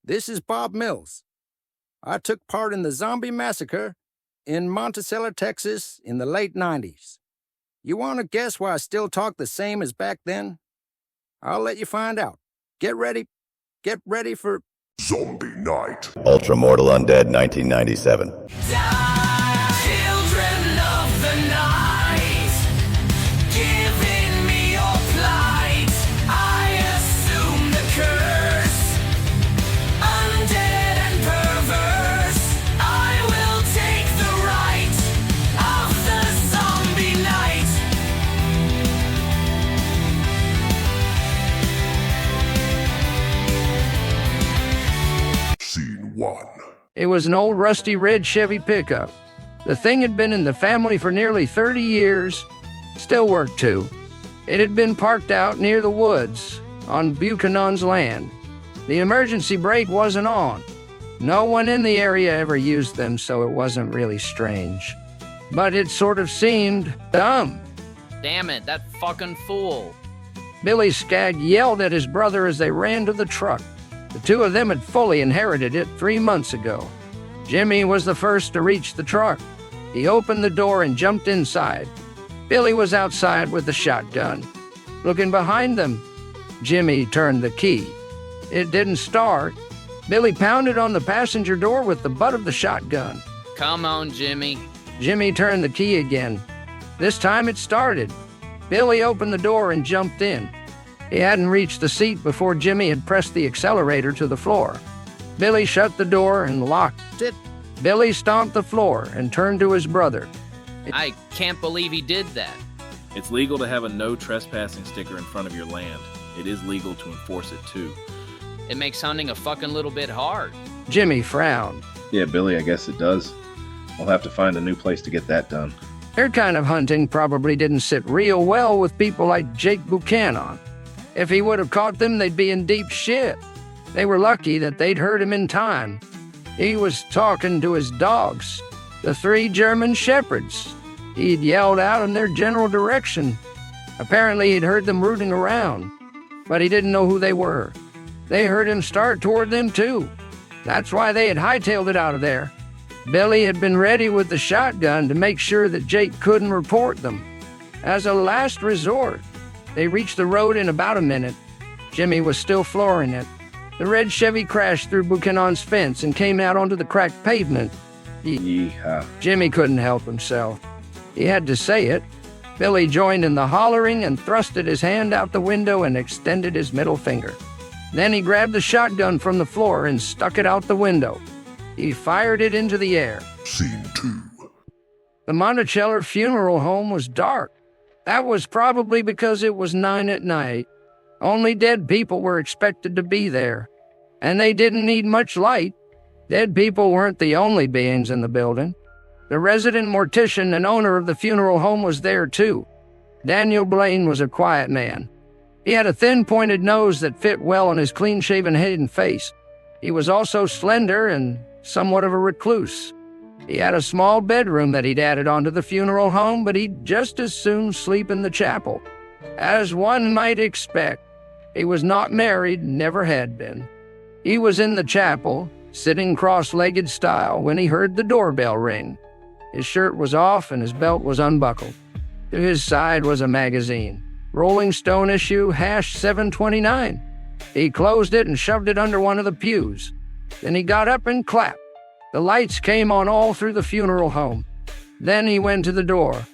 This is Bob Mills. I took part in the zombie massacre in Monticello, Texas in the late 90s. You want to guess why I still talk the same as back then? I'll let you find out. Get ready for Zombie Night. Ultramortal Undead 1997. Children of the night, giving me your plight. I assume the curse, undead and perverse. I will take the right of the zombie night. Scene 1. It was an old rusty red Chevy pickup. The thing had been in the family for nearly 30 years. Still worked too. It had been parked out near the woods on Buchanan's land. The emergency brake wasn't on. No one in the area ever used them, so it wasn't really strange. But it sort of seemed dumb. Damn it, that fucking fool. Billy Skagg yelled at his brother as they ran to the truck. The two of them had fully inherited it 3 months ago. Jimmy was the first to reach the truck. He opened the door and jumped inside. Billy was outside with the shotgun. Looking behind them, Jimmy turned the key. It didn't start. Billy pounded on the passenger door with the butt of the shotgun. Come on, Jimmy. Jimmy turned the key again. This time it started. Billy opened the door and jumped in. He hadn't reached the seat before Jimmy had pressed the accelerator to the floor. Billy shut the door and locked it. Billy stomped the floor and turned to his brother. I can't believe he did that. It's legal to have a no trespassing sticker in front of your land. It is legal to enforce it too. It makes hunting a fucking little bit hard. Jimmy frowned. Yeah, Billy, I guess it does. We'll have to find a new place to get that done. Their kind of hunting probably didn't sit real well with people like Jake Buchanan. If he would have caught them, they'd be in deep shit. They were lucky that they'd heard him in time. He was talking to his dogs, the 3 German shepherds. He'd yelled out in their general direction. Apparently he'd heard them rooting around, but he didn't know who they were. They heard him start toward them too. That's why they had hightailed it out of there. Billy had been ready with the shotgun to make sure that Jake couldn't report them. As a last resort, they reached the road in about a minute. Jimmy was still flooring it. The red Chevy crashed through Buchanan's fence and came out onto the cracked pavement. Yeehaw. Jimmy couldn't help himself. He had to say it. Billy joined in the hollering and thrusted his hand out the window and extended his middle finger. Then he grabbed the shotgun from the floor and stuck it out the window. He fired it into the air. Scene 2. The Monticello funeral home was dark. That was probably because it was 9 at night. Only dead people were expected to be there, and they didn't need much light. Dead people weren't the only beings in the building. The resident mortician and owner of the funeral home was there too. Daniel Blaine was a quiet man. He had a thin, pointed nose that fit well on his clean-shaven head and face. He was also slender and somewhat of a recluse. He had a small bedroom that he'd added onto the funeral home, but he'd just as soon sleep in the chapel. As one might expect, he was not married, never had been. He was in the chapel, sitting cross-legged style, when he heard the doorbell ring. His shirt was off and his belt was unbuckled. To his side was a magazine, Rolling Stone issue #729. He closed it and shoved it under one of the pews. Then he got up and clapped. The lights came on all through the funeral home. Then he went to the door.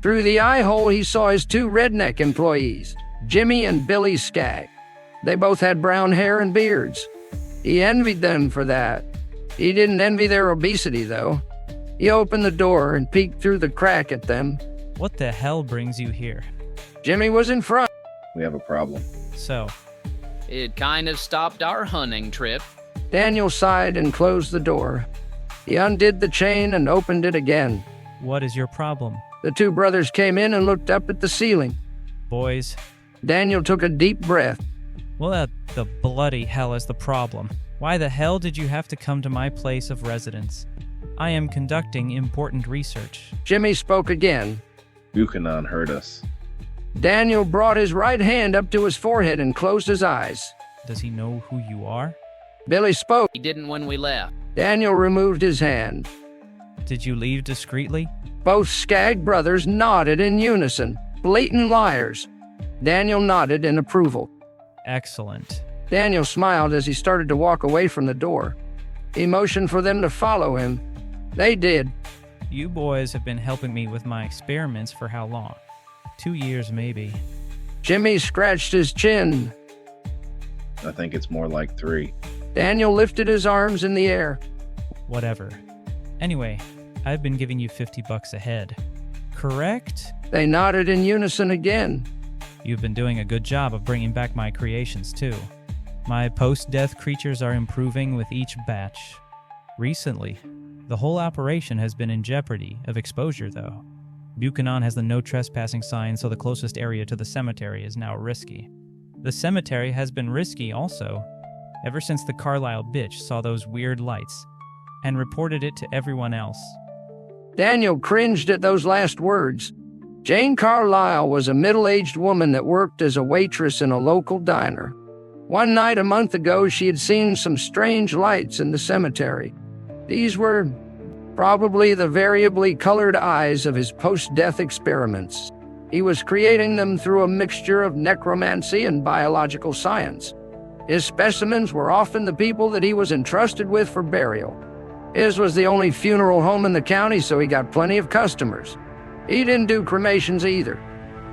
Through the eye hole, he saw his 2 redneck employees, Jimmy and Billy Skagg. They both had brown hair and beards. He envied them for that. He didn't envy their obesity, though. He opened the door and peeked through the crack at them. What the hell brings you here? Jimmy was in front. We have a problem. So, It kind of stopped our hunting trip. Daniel sighed and closed the door. He undid the chain and opened it again. what is your problem? The 2 brothers came in and looked up at the ceiling. Boys, Daniel took a deep breath. what the bloody hell is the problem? Why the hell did you have to come to my place of residence? I am conducting important research. Jimmy spoke again. Buchanan heard us. Daniel brought his right hand up to his forehead and closed his eyes. Does he know who you are? Billy spoke. He didn't when we left. Daniel removed his hand. Did you leave discreetly? Both Skagg brothers nodded in unison. Blatant liars. Daniel nodded in approval. Excellent. Daniel smiled as he started to walk away from the door. He motioned for them to follow him. They did. You boys have been helping me with my experiments for how long? 2 years, maybe. Jimmy scratched his chin. I think it's more like 3. Daniel lifted his arms in the air. Whatever. Anyway, I've been giving you $50 a head. Correct? They nodded in unison again. You've been doing a good job of bringing back my creations, too. My post-death creatures are improving with each batch. Recently, the whole operation has been in jeopardy of exposure, though. Buchanan has the no trespassing sign, so the closest area to the cemetery is now risky. The cemetery has been risky also, ever since the Carlisle bitch saw those weird lights and reported it to everyone else. Daniel cringed at those last words. Jane Carlisle was a middle-aged woman that worked as a waitress in a local diner. One night a month ago, she had seen some strange lights in the cemetery. These were probably the variably colored eyes of his post-death experiments. He was creating them through a mixture of necromancy and biological science. His specimens were often the people that he was entrusted with for burial. His was the only funeral home in the county, so he got plenty of customers. He didn't do cremations either.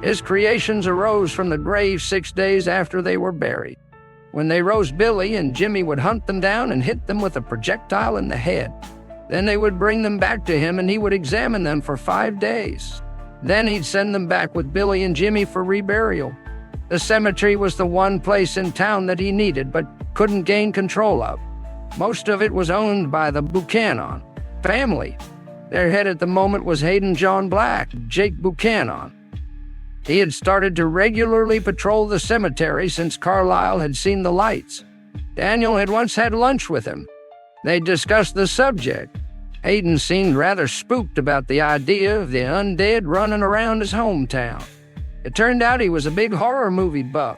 His creations arose from the grave 6 days after they were buried. When they rose, Billy and Jimmy would hunt them down and hit them with a projectile in the head. Then they would bring them back to him and he would examine them for 5 days. Then he'd send them back with Billy and Jimmy for reburial. The cemetery was the one place in town that he needed but couldn't gain control of. Most of it was owned by the Buchanan family. Their head at the moment was Hayden John Black, Jake Buchanan. He had started to regularly patrol the cemetery since Carlisle had seen the lights. Daniel had once had lunch with him. They discussed the subject. Hayden seemed rather spooked about the idea of the undead running around his hometown. It turned out he was a big horror movie buff.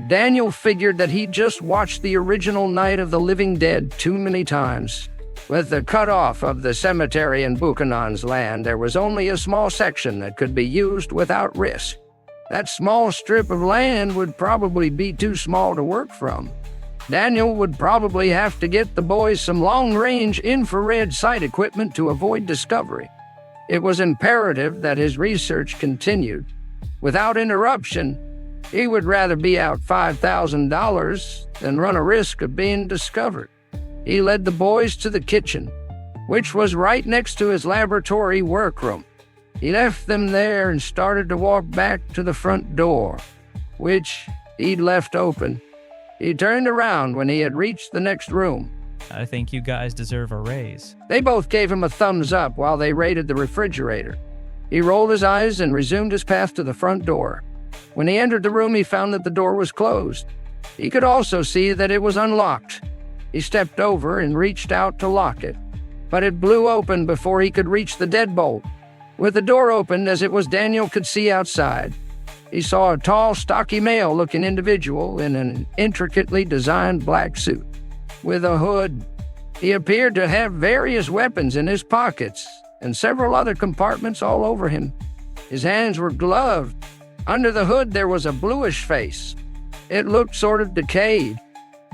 Daniel figured that he'd just watched the original Night of the Living Dead too many times. With the cutoff of the cemetery in Buchanan's land, there was only a small section that could be used without risk. That small strip of land would probably be too small to work from. Daniel would probably have to get the boys some long-range infrared sight equipment to avoid discovery. It was imperative that his research continued. Without interruption, he would rather be out $5,000 than run a risk of being discovered. He led the boys to the kitchen, which was right next to his laboratory workroom. He left them there and started to walk back to the front door, which he'd left open. He turned around when he had reached the next room. I think you guys deserve a raise. They both gave him a thumbs up while they raided the refrigerator. He rolled his eyes and resumed his path to the front door. When he entered the room, he found that the door was closed. He could also see that it was unlocked. He stepped over and reached out to lock it, but it blew open before he could reach the deadbolt. With the door open as it was, Daniel could see outside. He saw a tall, stocky male-looking individual in an intricately designed black suit. With a hood, he appeared to have various weapons in his pockets and several other compartments all over him. His hands were gloved. Under the hood, there was a bluish face. It looked sort of decayed.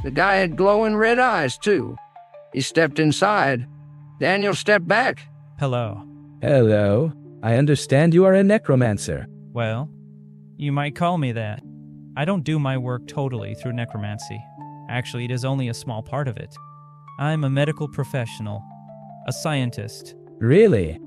The guy had glowing red eyes, too. He stepped inside. Daniel stepped back. Hello. Hello. I understand you are a necromancer. Well, you might call me that. I don't do my work totally through necromancy. Actually, it is only a small part of it. I'm a medical professional, a scientist. Really?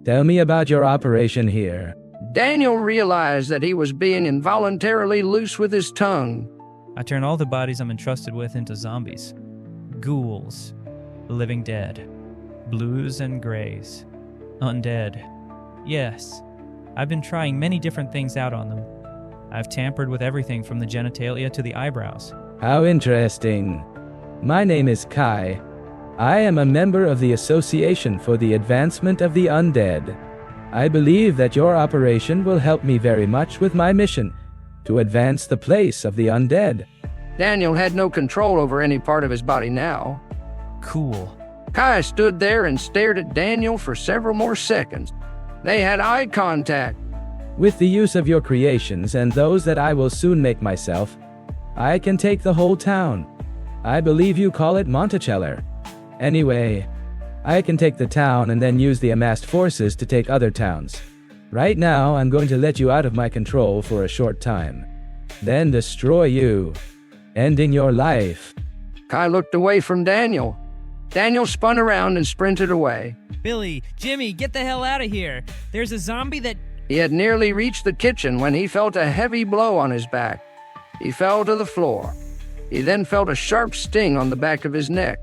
Tell me about your operation here. Daniel realized that he was being involuntarily loose with his tongue. I turn all the bodies I'm entrusted with into zombies. Ghouls. Living dead. Blues and grays. Undead. Yes. I've been trying many different things out on them. I've tampered with everything from the genitalia to the eyebrows. How interesting. My name is Kai. I am a member of the Association for the Advancement of the Undead. I believe that your operation will help me very much with my mission to advance the place of the undead. Daniel had no control over any part of his body now. Cool. Kai stood there and stared at Daniel for several more seconds. They had eye contact. With the use of your creations and those that I will soon make myself, I can take the whole town. I believe you call it Monticello. Anyway, I can take the town and then use the amassed forces to take other towns. Right now, I'm going to let you out of my control for a short time. Then destroy you, ending your life. Kai looked away from Daniel. Daniel spun around and sprinted away. Billy, Jimmy, get the hell out of here. There's a zombie that... He had nearly reached the kitchen when he felt a heavy blow on his back. He fell to the floor. He then felt a sharp sting on the back of his neck.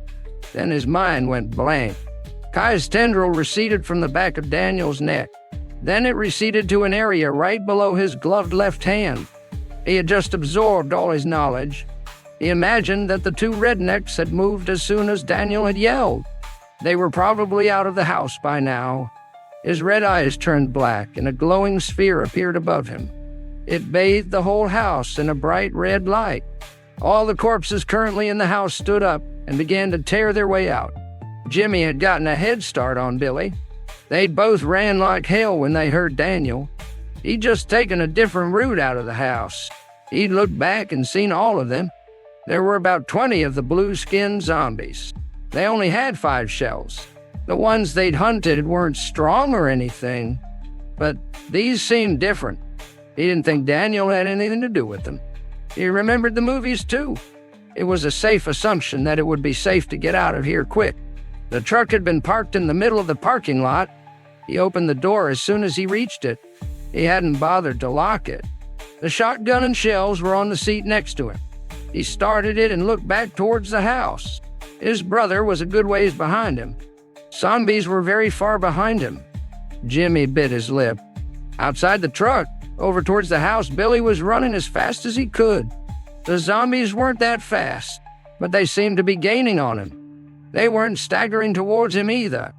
Then his mind went blank. Kai's tendril receded from the back of Daniel's neck. Then it receded to an area right below his gloved left hand. He had just absorbed all his knowledge. He imagined that the two rednecks had moved as soon as Daniel had yelled. They were probably out of the house by now. His red eyes turned black, and a glowing sphere appeared above him. It bathed the whole house in a bright red light. All the corpses currently in the house stood up and began to tear their way out. Jimmy had gotten a head start on Billy. They both ran like hell when they heard Daniel. He'd just taken a different route out of the house. He'd looked back and seen all of them. There were about 20 of the blue-skinned zombies. They only had 5 shells. The ones they'd hunted weren't strong or anything, but these seemed different. He didn't think Daniel had anything to do with them. He remembered the movies, too. It was a safe assumption that it would be safe to get out of here quick. The truck had been parked in the middle of the parking lot. He opened the door as soon as he reached it. He hadn't bothered to lock it. The shotgun and shells were on the seat next to him. He started it and looked back towards the house. His brother was a good ways behind him. Zombies were very far behind him. Jimmy bit his lip. Outside the truck, over towards the house, Billy was running as fast as he could. The zombies weren't that fast, but they seemed to be gaining on him. They weren't staggering towards him either.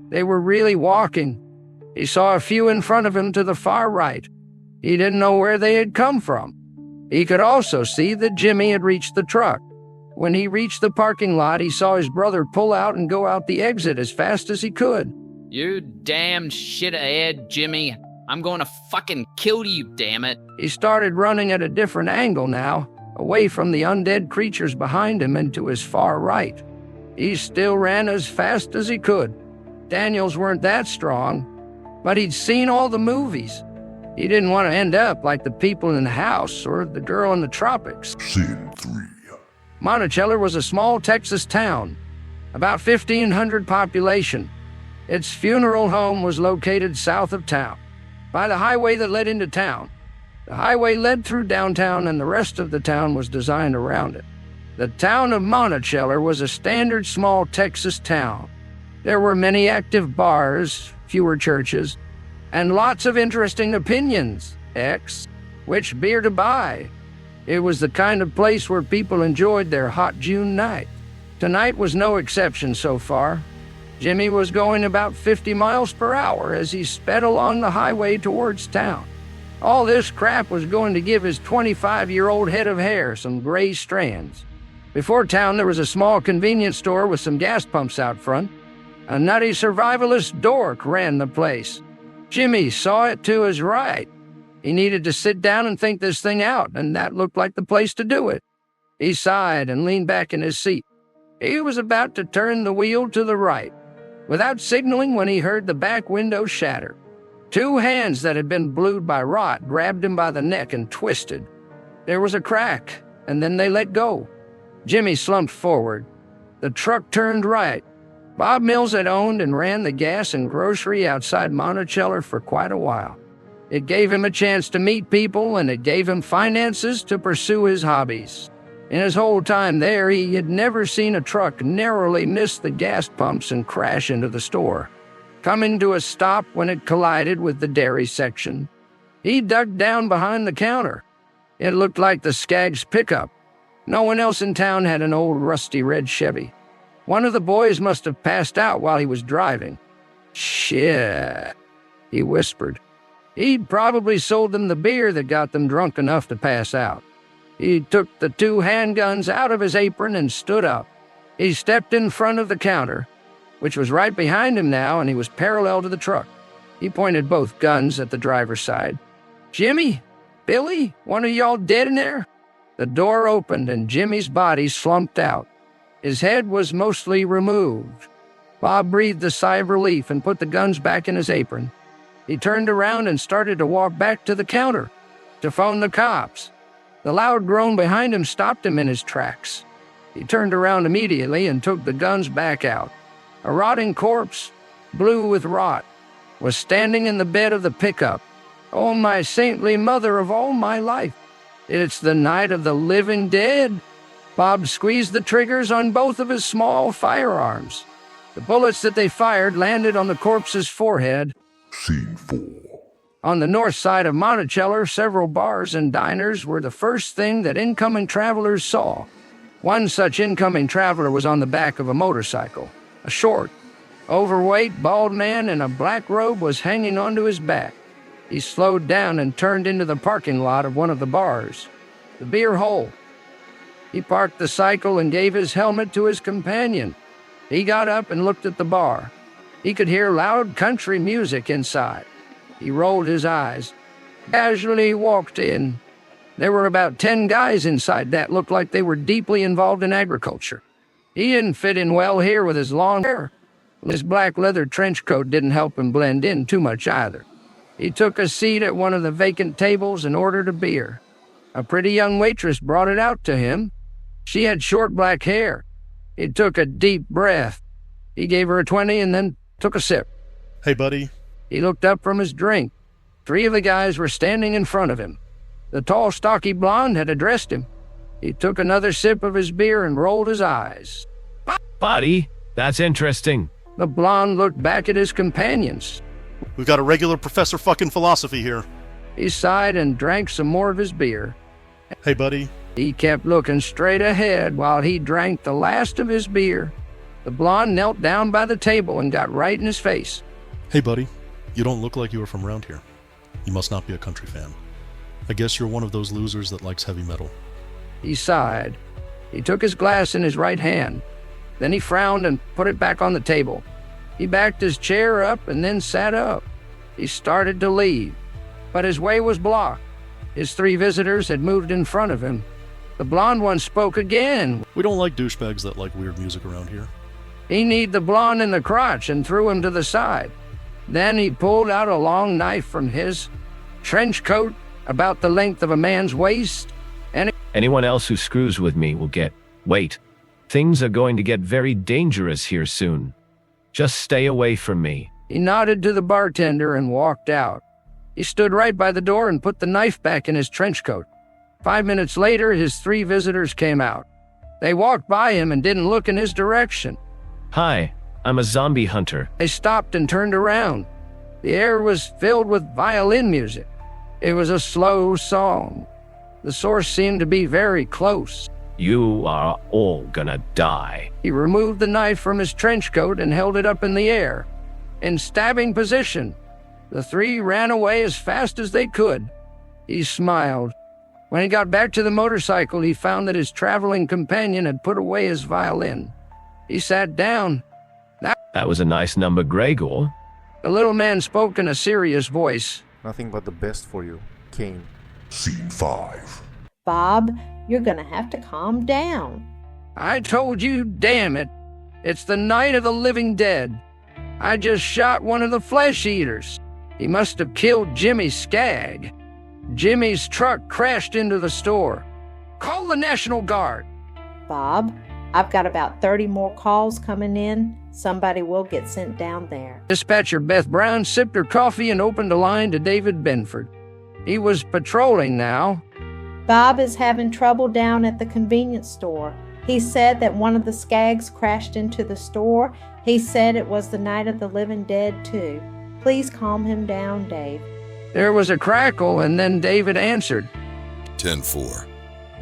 They were really walking. He saw a few in front of him to the far right. He didn't know where they had come from. He could also see that Jimmy had reached the truck. When he reached the parking lot, he saw his brother pull out and go out the exit as fast as he could. You damn shithead, Jimmy. I'm going to fucking kill you, damn it. He started running at a different angle now, away from the undead creatures behind him and to his far right. He still ran as fast as he could. Daniels weren't that strong, but he'd seen all the movies. He didn't want to end up like the people in the house or the girl in the tropics. Scene 3. Monticello was a small Texas town, about 1,500 population. Its funeral home was located south of town, by the highway that led into town. The highway led through downtown, and the rest of the town was designed around it. The town of Monticello was a standard small Texas town. There were many active bars, fewer churches, and lots of interesting opinions, which beer to buy. It was the kind of place where people enjoyed their hot June night. Tonight was no exception so far. Jimmy was going about 50 miles per hour as he sped along the highway towards town. All this crap was going to give his 25-year-old head of hair some gray strands. Before town, there was a small convenience store with some gas pumps out front. A nutty survivalist dork ran the place. Jimmy saw it to his right. He needed to sit down and think this thing out, and that looked like the place to do it. He sighed and leaned back in his seat. He was about to turn the wheel to the right, without signaling, when he heard the back window shatter. 2 hands that had been blued by rot grabbed him by the neck and twisted. There was a crack, and then they let go. Jimmy slumped forward. The truck turned right. Bob Mills had owned and ran the gas and grocery outside Monticello for quite a while. It gave him a chance to meet people, and it gave him finances to pursue his hobbies. In his whole time there, he had never seen a truck narrowly miss the gas pumps and crash into the store, coming to a stop when it collided with the dairy section. He ducked down behind the counter. It looked like the Skaggs pickup. No one else in town had an old rusty red Chevy. One of the boys must have passed out while he was driving. Shit, he whispered. He'd probably sold them the beer that got them drunk enough to pass out. He took the 2 handguns out of his apron and stood up. He stepped in front of the counter, which was right behind him now, and he was parallel to the truck. He pointed both guns at the driver's side. "Jimmy? Billy? One of y'all dead in there?" The door opened and Jimmy's body slumped out. His head was mostly removed. Bob breathed a sigh of relief and put the guns back in his apron. He turned around and started to walk back to the counter to phone the cops. The loud groan behind him stopped him in his tracks. He turned around immediately and took the guns back out. A rotting corpse, blue with rot, was standing in the bed of the pickup. Oh, my saintly mother of all my life. It's the night of the living dead. Bob squeezed the triggers on both of his small firearms. The bullets that they fired landed on the corpse's forehead. Scene 4. On the north side of Monticello, several bars and diners were the first thing that incoming travelers saw. One such incoming traveler was on the back of a motorcycle. A short, overweight, bald man in a black robe was hanging onto his back. He slowed down and turned into the parking lot of one of the bars, the Beer Hole. He parked the cycle and gave his helmet to his companion. He got up and looked at the bar. He could hear loud country music inside. He rolled his eyes, casually walked in. There were about 10 guys inside that looked like they were deeply involved in agriculture. He didn't fit in well here with his long hair. His black leather trench coat didn't help him blend in too much either. He took a seat at one of the vacant tables and ordered a beer. A pretty young waitress brought it out to him. She had short black hair. He took a deep breath. He gave her a 20 and then took a sip. "Hey, buddy." He looked up from his drink. 3 of the guys were standing in front of him. The tall, stocky blonde had addressed him. He took another sip of his beer and rolled his eyes. "Buddy, that's interesting." The blonde looked back at his companions. "We've got a regular Professor fucking philosophy here." He sighed and drank some more of his beer. "Hey, buddy." He kept looking straight ahead while he drank the last of his beer. The blonde knelt down by the table and got right in his face. "Hey, buddy, you don't look like you are from around here. You must not be a country fan. I guess you're one of those losers that likes heavy metal." He sighed. He took his glass in his right hand. Then he frowned and put it back on the table. He backed his chair up and then sat up. He started to leave, but his way was blocked. His 3 visitors had moved in front of him. The blonde one spoke again. "We don't like douchebags that like weird music around here." He kneed the blonde in the crotch and threw him to the side. Then he pulled out a long knife from his trench coat about the length of a man's waist, and "Anyone else who screws with me will get... Wait. Things are going to get very dangerous here soon. Just stay away from me." He nodded to the bartender and walked out. He stood right by the door and put the knife back in his trench coat. 5 minutes later, his 3 visitors came out. They walked by him and didn't look in his direction. "Hi, I'm a zombie hunter." They stopped and turned around. The air was filled with violin music. It was a slow song. The source seemed to be very close. "You are all gonna die." He removed the knife from his trench coat and held it up in the air. In stabbing position, the 3 ran away as fast as they could. He smiled. When he got back to the motorcycle, he found that his traveling companion had put away his violin. He sat down. "That was a nice number, Gregor." The little man spoke in a serious voice. "Nothing but the best for you, Kane." Scene 5. "Bob, you're gonna have to calm down." "I told you, damn it. It's the night of the living dead. I just shot one of the flesh eaters. He must have killed Jimmy Skagg. Jimmy's truck crashed into the store. Call the National Guard." "Bob, I've got about 30 more calls coming in. Somebody will get sent down there." Dispatcher Beth Brown sipped her coffee and opened a line to David Benford. He was patrolling now. "Bob is having trouble down at the convenience store. He said that one of the Skaggs crashed into the store. He said it was the night of the living dead, too. Please calm him down, Dave." There was a crackle, and then David answered. 10-4.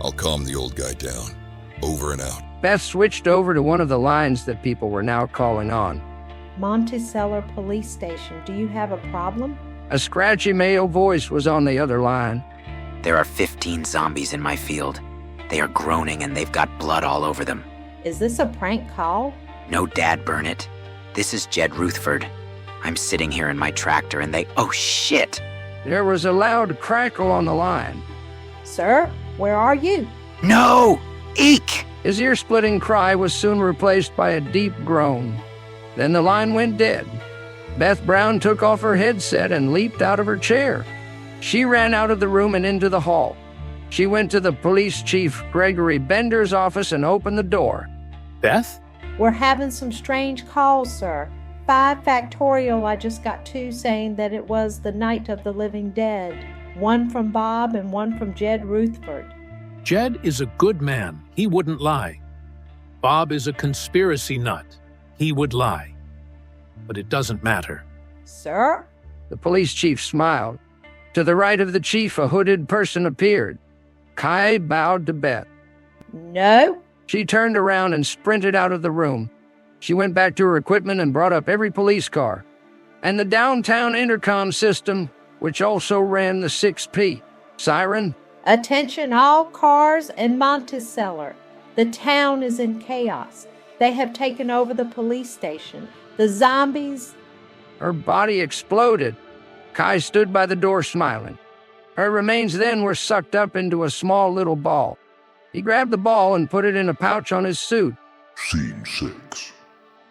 I'll calm the old guy down. Over and out. Beth switched over to one of the lines that people were now calling on. "Monticello Police Station, do you have a problem?" A scratchy male voice was on the other line. "There are 15 zombies in my field. They are groaning and they've got blood all over them. Is this a prank call? No, Dad, burn it. This is Jed Ruthford. I'm sitting here in my tractor and they... Oh, shit! There was a loud crackle on the line. Sir, where are you? No! Eek! His ear-splitting cry was soon replaced by a deep groan. Then the line went dead. Beth Brown took off her headset and leaped out of her chair. She ran out of the room and into the hall. She went to the police chief, Gregory Bender's office, and opened the door. Beth? We're having some strange calls, sir. 5 factorial, I just got 2 saying that it was the night of the living dead. 1 from Bob and 1 from Jed Ruthford. Jed is a good man. He wouldn't lie. Bob is a conspiracy nut. He would lie. But it doesn't matter. Sir? The police chief smiled. To the right of the chief, a hooded person appeared. Kai bowed to Beth. No. She turned around and sprinted out of the room. She went back to her equipment and brought up every police car. And the downtown intercom system, which also ran the 6P. Siren? Attention all cars in Monticello. The town is in chaos. They have taken over the police station. The zombies... Her body exploded. Kai stood by the door smiling. Her remains then were sucked up into a small little ball. He grabbed the ball and put it in a pouch on his suit. Scene 6.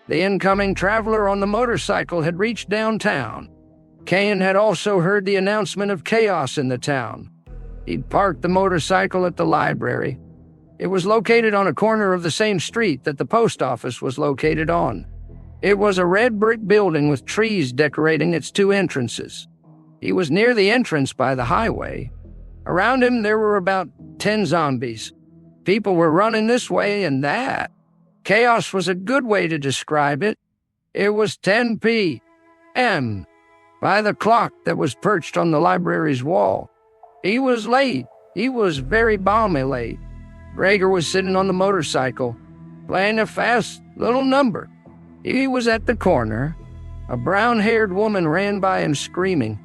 The incoming traveler on the motorcycle had reached downtown. Kane had also heard the announcement of chaos in the town. He'd parked the motorcycle at the library. It was located on a corner of the same street that the post office was located on. It was a red brick building with trees decorating its 2 entrances. He was near the entrance by the highway. Around him there were about 10 zombies. People were running this way and that. Chaos was a good way to describe it. It was 10 p.m. by the clock that was perched on the library's wall. He was late. He was very balmy late. Gregor was sitting on the motorcycle, playing a fast little number. He was at the corner. A brown-haired woman ran by him screaming.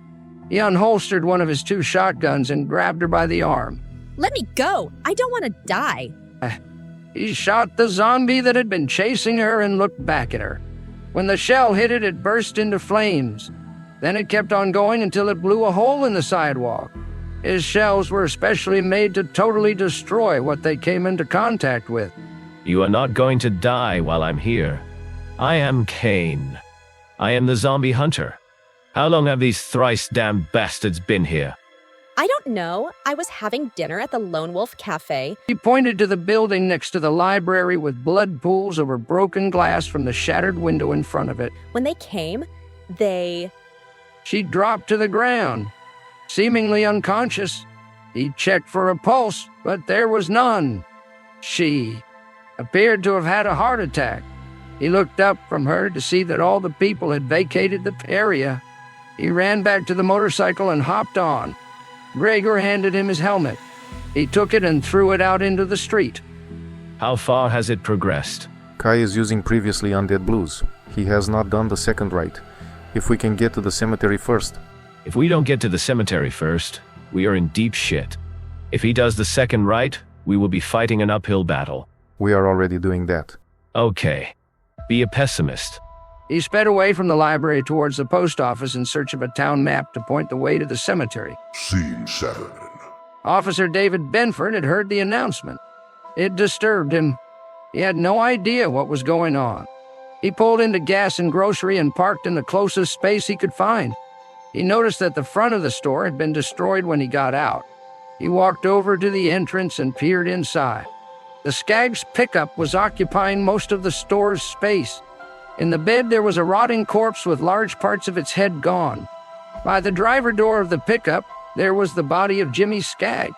He unholstered one of his 2 shotguns and grabbed her by the arm. Let me go! I don't want to die! He shot the zombie that had been chasing her and looked back at her. When the shell hit it, it burst into flames. Then it kept on going until it blew a hole in the sidewalk. His shells were especially made to totally destroy what they came into contact with. You are not going to die while I'm here. I am Kane. I am the zombie hunter. How long have these thrice-damned bastards been here? I don't know. I was having dinner at the Lone Wolf Cafe. He pointed to the building next to the library with blood pools over broken glass from the shattered window in front of it. When they came, they... She dropped to the ground, seemingly unconscious. He checked for a pulse, but there was none. She appeared to have had a heart attack. He looked up from her to see that all the people had vacated the area. He ran back to the motorcycle and hopped on. Gregor handed him his helmet. He took it and threw it out into the street. How far has it progressed? Kai is using previously undead blues. He has not done the second rite. If we can get to the cemetery first. If we don't get to the cemetery first, we are in deep shit. If he does the second rite, we will be fighting an uphill battle. We are already doing that. Okay. Be a pessimist. He sped away from the library towards the post office in search of a town map to point the way to the cemetery. Scene 7. Officer David Benford had heard the announcement. It disturbed him. He had no idea what was going on. He pulled into gas and grocery and parked in the closest space he could find. He noticed that the front of the store had been destroyed when he got out. He walked over to the entrance and peered inside. The Skaggs pickup was occupying most of the store's space. In the bed there was a rotting corpse with large parts of its head gone. By the driver door of the pickup, there was the body of Jimmy Skaggs.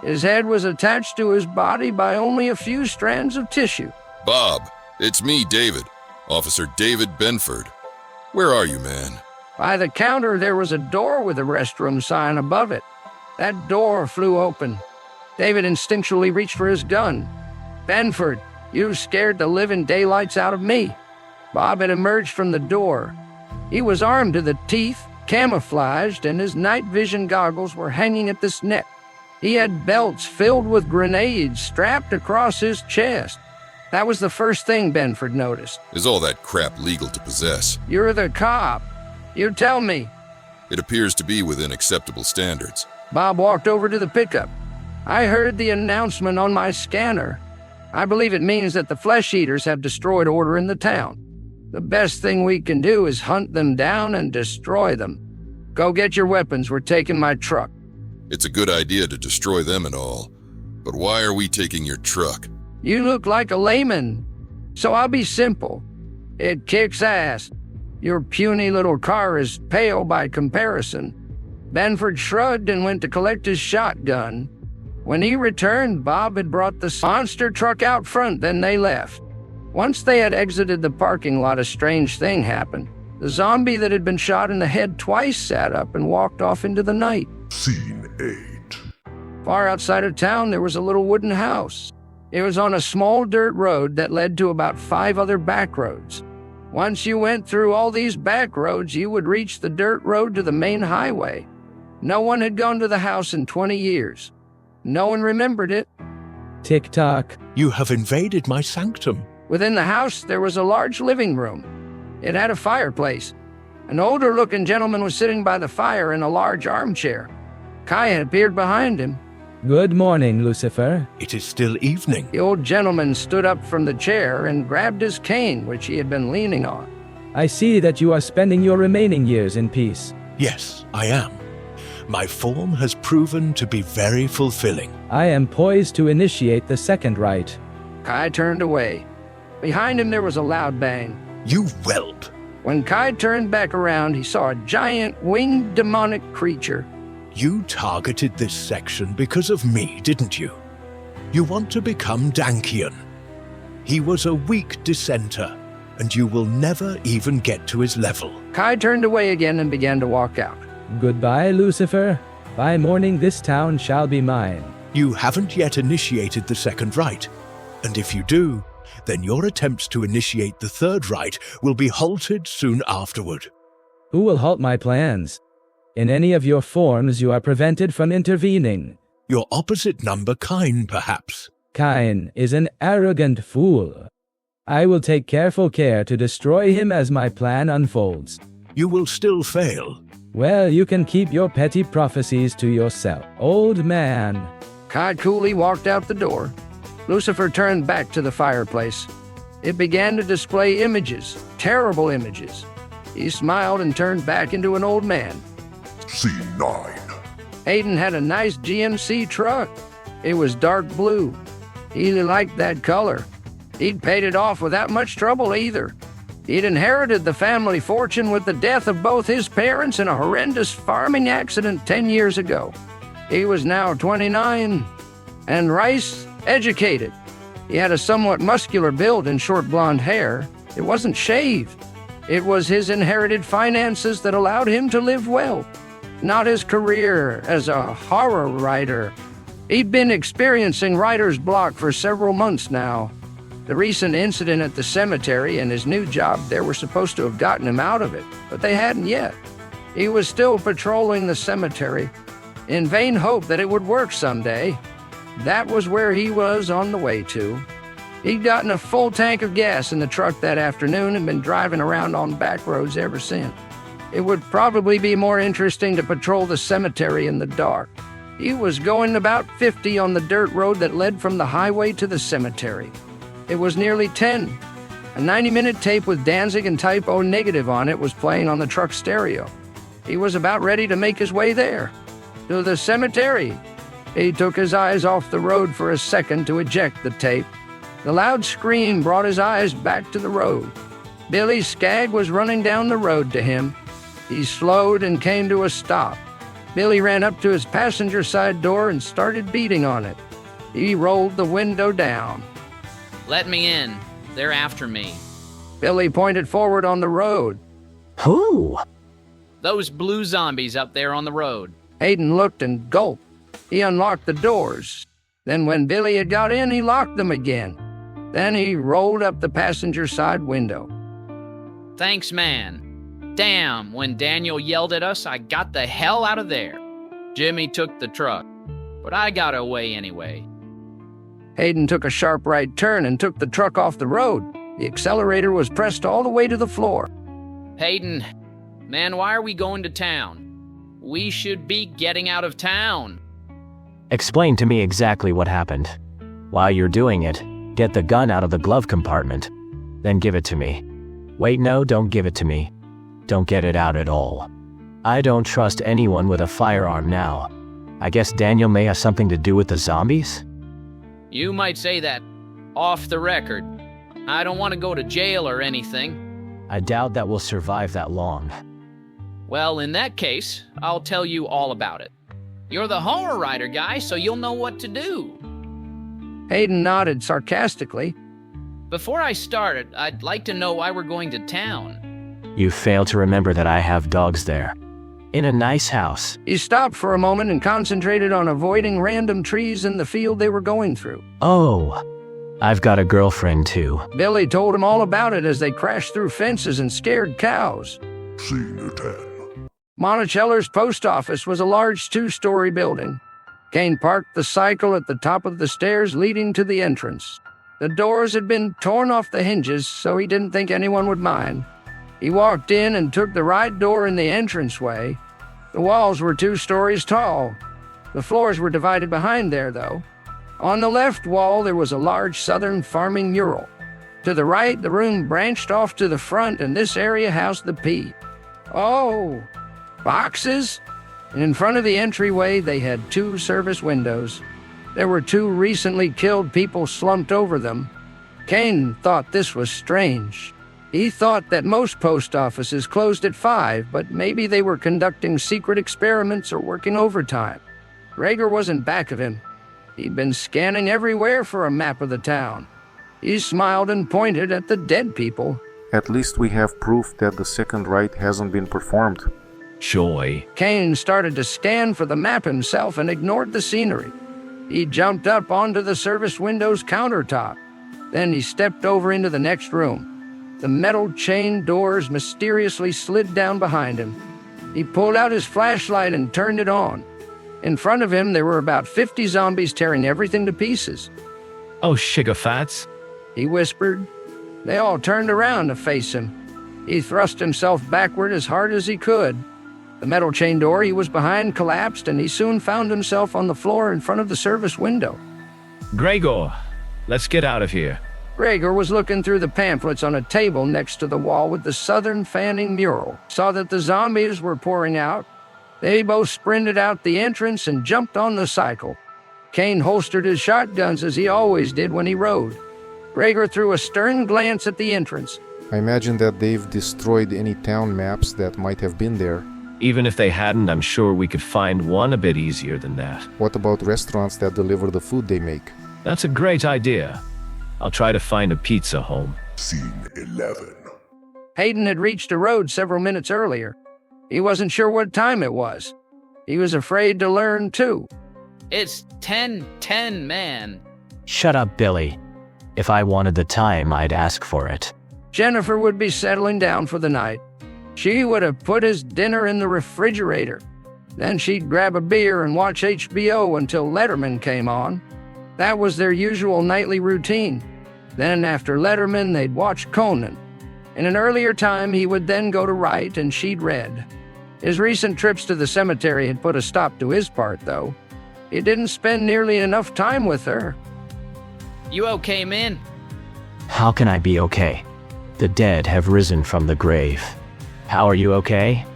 His head was attached to his body by only a few strands of tissue. Bob, it's me, David. Officer David Benford. Where are you, man? By the counter, there was a door with a restroom sign above it. That door flew open. David instinctually reached for his gun. Benford, you scared the living daylights out of me. Bob had emerged from the door. He was armed to the teeth, camouflaged, and his night vision goggles were hanging at his neck. He had belts filled with grenades strapped across his chest. That was the first thing Benford noticed. Is all that crap legal to possess? You're the cop. You tell me. It appears to be within acceptable standards. Bob walked over to the pickup. I heard the announcement on my scanner. I believe it means that the flesh eaters have destroyed order in the town. The best thing we can do is hunt them down and destroy them. Go get your weapons. We're taking my truck. It's a good idea to destroy them and all. But why are we taking your truck? You look like a layman, so I'll be simple. It kicks ass. Your puny little car is pale by comparison. Benford shrugged and went to collect his shotgun. When he returned, Bob had brought the monster truck out front, then they left. Once they had exited the parking lot, a strange thing happened. The zombie that had been shot in the head twice sat up and walked off into the night. Scene 8. Far outside of town, there was a little wooden house. It was on a small dirt road that led to about 5 other back roads. Once you went through all these back roads, you would reach the dirt road to the main highway. No one had gone to the house in 20 years. No one remembered it. Tick-tock. You have invaded my sanctum. Within the house, there was a large living room. It had a fireplace. An older-looking gentleman was sitting by the fire in a large armchair. Kai had appeared behind him. Good morning, Lucifer. It is still evening. The old gentleman stood up from the chair and grabbed his cane, which he had been leaning on. I see that you are spending your remaining years in peace. Yes, I am. My form has proven to be very fulfilling. I am poised to initiate the second rite. Kai turned away. Behind him there was a loud bang. You whelp! When Kai turned back around, he saw a giant winged demonic creature. You targeted this section because of me, didn't you? You want to become Dankian. He was a weak dissenter, and you will never even get to his level. Kai turned away again and began to walk out. Goodbye, Lucifer. By morning this town shall be mine. You haven't yet initiated the second rite, and if you do, then your attempts to initiate the third rite will be halted soon afterward. Who will halt my plans? In any of your forms you are prevented from intervening. Your opposite number, Kine, perhaps. Kine is an arrogant fool. I will take careful care to destroy him as my plan unfolds. You will still fail. Well, you can keep your petty prophecies to yourself, old man. Kai coolly walked out the door. Lucifer turned back to the fireplace. It began to display images, terrible images. He smiled and turned back into an old man. Scene 9. Aiden had a nice GMC truck. It was dark blue. He liked that color. He'd paid it off without much trouble either. He'd inherited the family fortune with the death of both his parents in a horrendous farming accident 10 years ago. He was now 29, and Rice educated. He had a somewhat muscular build and short blonde hair. It wasn't shaved. It was his inherited finances that allowed him to live well, not his career as a horror writer. He'd been experiencing writer's block for several months now. The recent incident at the cemetery and his new job there were supposed to have gotten him out of it, but they hadn't yet. He was still patrolling the cemetery, in vain hope that it would work someday. That was where he was on the way to. He'd gotten a full tank of gas in the truck that afternoon and been driving around on back roads ever since. It would probably be more interesting to patrol the cemetery in the dark. He was going about 50 on the dirt road that led from the highway to the cemetery. It was nearly 10. A 90-minute tape with Danzig and Type O negative on it was playing on the truck stereo. He was about ready to make his way there. To the cemetery. He took his eyes off the road for a second to eject the tape. The loud scream brought his eyes back to the road. Billy Skagg was running down the road to him. He slowed and came to a stop. Billy ran up to his passenger side door and started beating on it. He rolled the window down. Let me in. They're after me. Billy pointed forward on the road. Who? Those blue zombies up there on the road. Aiden looked and gulped. He unlocked the doors. Then when Billy had got in, he locked them again. Then he rolled up the passenger side window. Thanks, man. Damn, when Daniel yelled at us, I got the hell out of there. Jimmy took the truck. but I got away anyway. Hayden took a sharp right turn and took the truck off the road. The accelerator was pressed all the way to the floor. Hayden, man, why are we going to town? We should be getting out of town. Explain to me exactly what happened. While you're doing it, get the gun out of the glove compartment. Then give it to me. Wait, no, don't give it to me. Don't get it out at all. I don't trust anyone with a firearm now. I guess Daniel may have something to do with the zombies? You might say that off the record. I don't want to go to jail or anything. I doubt that we'll survive that long. Well, in that case, I'll tell you all about it. You're the horror writer guy, so you'll know what to do. Hayden nodded sarcastically. Before I started, I'd like to know why we're going to town. You fail to remember that I have dogs there. In a nice house. He stopped for a moment and concentrated on avoiding random trees in the field they were going through. Oh, I've got a girlfriend too. Billy told him all about it as they crashed through fences and scared cows. Scene 10. Monticello's post office was a large 2-story building. Kane parked the cycle at the top of the stairs leading to the entrance. The doors had been torn off the hinges, so he didn't think anyone would mind. He walked in and took the right door in the entranceway. The walls were 2 stories tall. The floors were divided behind there, though. On the left wall, there was a large southern farming mural. To the right, the room branched off to the front, and this area housed the P. Oh, boxes? And in front of the entryway, they had 2 service windows. There were 2 recently killed people slumped over them. Kane thought this was strange. He thought that most post offices closed at 5, but maybe they were conducting secret experiments or working overtime. Gregor wasn't back of him. He'd been scanning everywhere for a map of the town. He smiled and pointed at the dead people. At least we have proof that the second rite hasn't been performed. Joy. Kane started to scan for the map himself and ignored the scenery. He jumped up onto the service window's countertop. Then he stepped over into the next room. The metal chain doors mysteriously slid down behind him. He pulled out his flashlight and turned it on. In front of him, there were about 50 zombies tearing everything to pieces. Oh, sugarfats, he whispered. They all turned around to face him. He thrust himself backward as hard as he could. The metal chain door he was behind collapsed, and he soon found himself on the floor in front of the service window. Gregor, let's get out of here. Gregor was looking through the pamphlets on a table next to the wall with the southern fanning mural, saw that the zombies were pouring out. They both sprinted out the entrance and jumped on the cycle. Kane holstered his shotguns as he always did when he rode. Gregor threw a stern glance at the entrance. I imagine that they've destroyed any town maps that might have been there. Even if they hadn't, I'm sure we could find one a bit easier than that. What about restaurants that deliver the food they make? That's a great idea. I'll try to find a pizza home. Scene 11. Hayden had reached a road several minutes earlier. He wasn't sure what time it was. He was afraid to learn, too. It's 10:10, man. Shut up, Billy. If I wanted the time, I'd ask for it. Jennifer would be settling down for the night. She would have put his dinner in the refrigerator. Then she'd grab a beer and watch HBO until Letterman came on. That was their usual nightly routine. Then after Letterman, they'd watch Conan. In an earlier time, he would then go to write and she'd read. His recent trips to the cemetery had put a stop to his part, though. He didn't spend nearly enough time with her. You okay, man? How can I be okay? The dead have risen from the grave. How are you okay?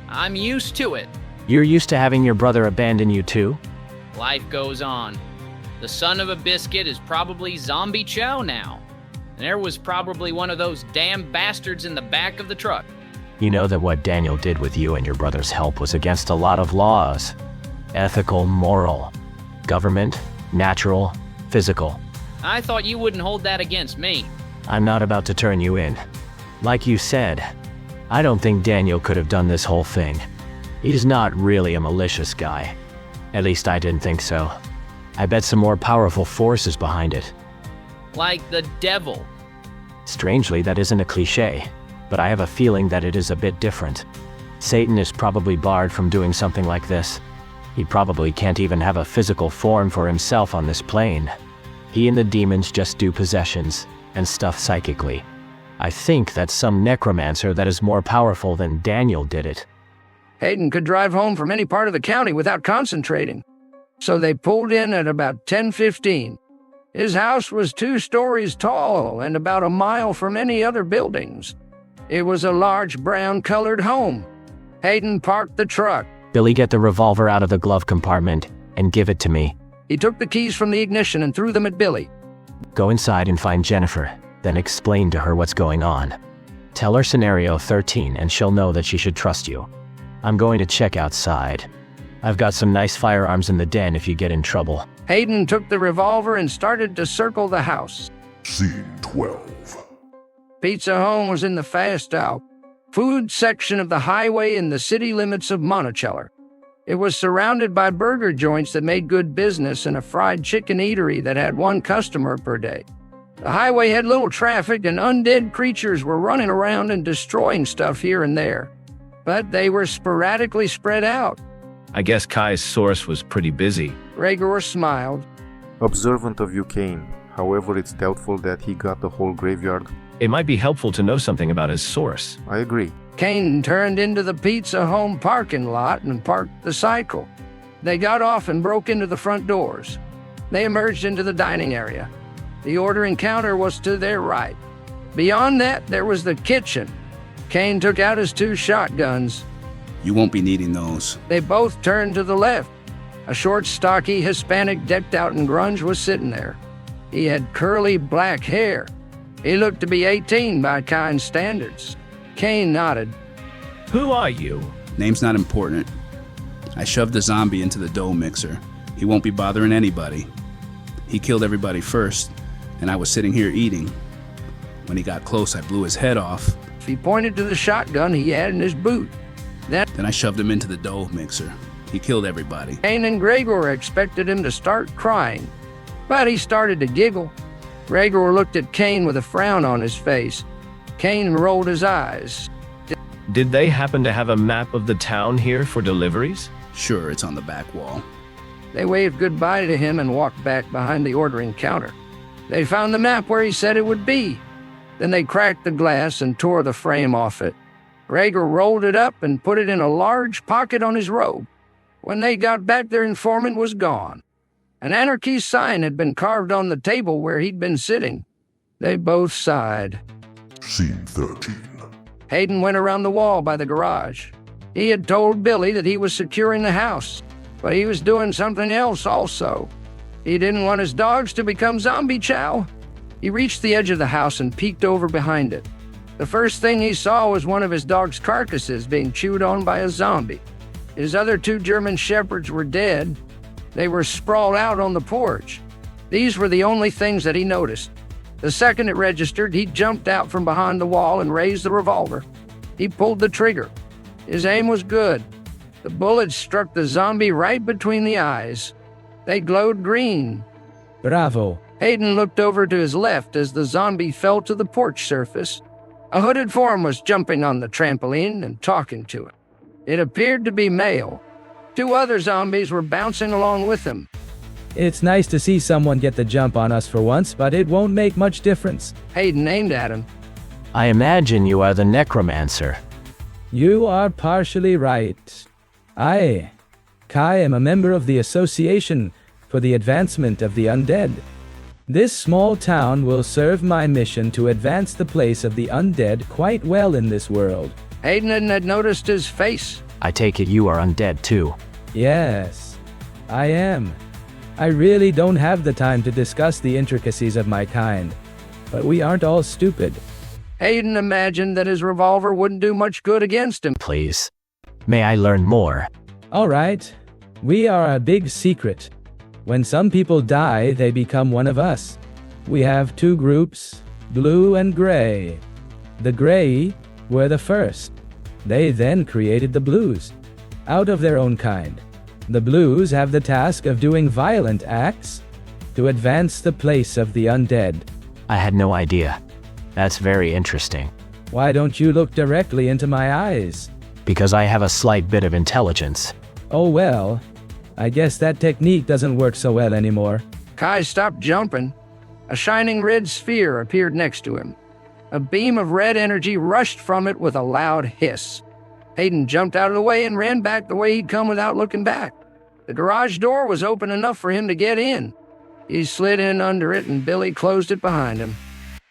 I'm used to it. You're used to having your brother abandon you too? Life goes on. The son of a biscuit is probably zombie chow now. And there was probably one of those damn bastards in the back of the truck. You know that what Daniel did with you and your brother's help was against a lot of laws. Ethical, moral, government, natural, physical. I thought you wouldn't hold that against me. I'm not about to turn you in. Like you said, I don't think Daniel could have done this whole thing. He's not really a malicious guy. At least I didn't think so. I bet some more powerful force is behind it. Like the devil. Strangely, that isn't a cliché, but I have a feeling that it is a bit different. Satan is probably barred from doing something like this. He probably can't even have a physical form for himself on this plane. He and the demons just do possessions and stuff psychically. I think that's some necromancer that is more powerful than Daniel did it. Hayden could drive home from any part of the county without concentrating. So they pulled in at about 10:15. His house was 2 stories tall and about a mile from any other buildings. It was a large brown-colored home. Hayden parked the truck. Billy, get the revolver out of the glove compartment and give it to me. He took the keys from the ignition and threw them at Billy. Go inside and find Jennifer, then explain to her what's going on. Tell her scenario 13 and she'll know that she should trust you. I'm going to check outside. I've got some nice firearms in the den if you get in trouble. Hayden took the revolver and started to circle the house. Scene 12. Pizza Home was in the fast out food section of the highway in the city limits of Monticello. It was surrounded by burger joints that made good business and a fried chicken eatery that had 1 customer per day. The highway had little traffic and undead creatures were running around and destroying stuff here and there. But they were sporadically spread out. I guess Kai's source was pretty busy. Gregor smiled. Observant of you, Kane. However, it's doubtful that he got the whole graveyard. It might be helpful to know something about his source. I agree. Kane turned into the Pizza Home parking lot and parked the cycle. They got off and broke into the front doors. They emerged into the dining area. The ordering counter was to their right. Beyond that, there was the kitchen. Kane took out his 2 shotguns. You won't be needing those. They both turned to the left. A short, stocky Hispanic decked out in grunge was sitting there. He had curly black hair. He looked to be 18 by kind standards. Kane nodded. Who are you? Name's not important. I shoved the zombie into the dough mixer. He won't be bothering anybody. He killed everybody first, and I was sitting here eating. When he got close, I blew his head off. He pointed to the shotgun he had in his boot. Then I shoved him into the dough mixer. He killed everybody. Kane and Gregor expected him to start crying, but he started to giggle. Gregor looked at Kane with a frown on his face. Kane rolled his eyes. Did they happen to have a map of the town here for deliveries? Sure, it's on the back wall. They waved goodbye to him and walked back behind the ordering counter. They found the map where he said it would be. Then they cracked the glass and tore the frame off it. Gregor rolled it up and put it in a large pocket on his robe. When they got back, their informant was gone. An anarchy sign had been carved on the table where he'd been sitting. They both sighed. Scene 13. Hayden went around the wall by the garage. He had told Billy that he was securing the house, but he was doing something else also. He didn't want his dogs to become zombie chow. He reached the edge of the house and peeked over behind it. The first thing he saw was one of his dog's carcasses being chewed on by a zombie. His other 2 German shepherds were dead. They were sprawled out on the porch. These were the only things that he noticed. The second it registered, he jumped out from behind the wall and raised the revolver. He pulled the trigger. His aim was good. The bullet struck the zombie right between the eyes. They glowed green. Bravo. Hayden looked over to his left as the zombie fell to the porch surface. A hooded form was jumping on the trampoline and talking to him. It appeared to be male. 2 other zombies were bouncing along with him. It's nice to see someone get the jump on us for once, but it won't make much difference. Hayden aimed at him. I imagine you are the necromancer. You are partially right. I, Kai, am a member of the Association for the Advancement of the Undead. This small town will serve my mission to advance the place of the undead quite well in this world. Hayden had noticed his face. I take it you are undead too. Yes, I am. I really don't have the time to discuss the intricacies of my kind, but we aren't all stupid. Hayden imagined that his revolver wouldn't do much good against him. Please, may I learn more? All right, we are a big secret. When some people die, they become one of us. We have 2 groups, blue and gray. The gray were the first. They then created the blues, out of their own kind. The blues have the task of doing violent acts to advance the place of the undead. I had no idea. That's very interesting. Why don't you look directly into my eyes? Because I have a slight bit of intelligence. Oh well, I guess that technique doesn't work so well anymore. Kai stopped jumping. A shining red sphere appeared next to him. A beam of red energy rushed from it with a loud hiss. Hayden jumped out of the way and ran back the way he'd come without looking back. The garage door was open enough for him to get in. He slid in under it and Billy closed it behind him.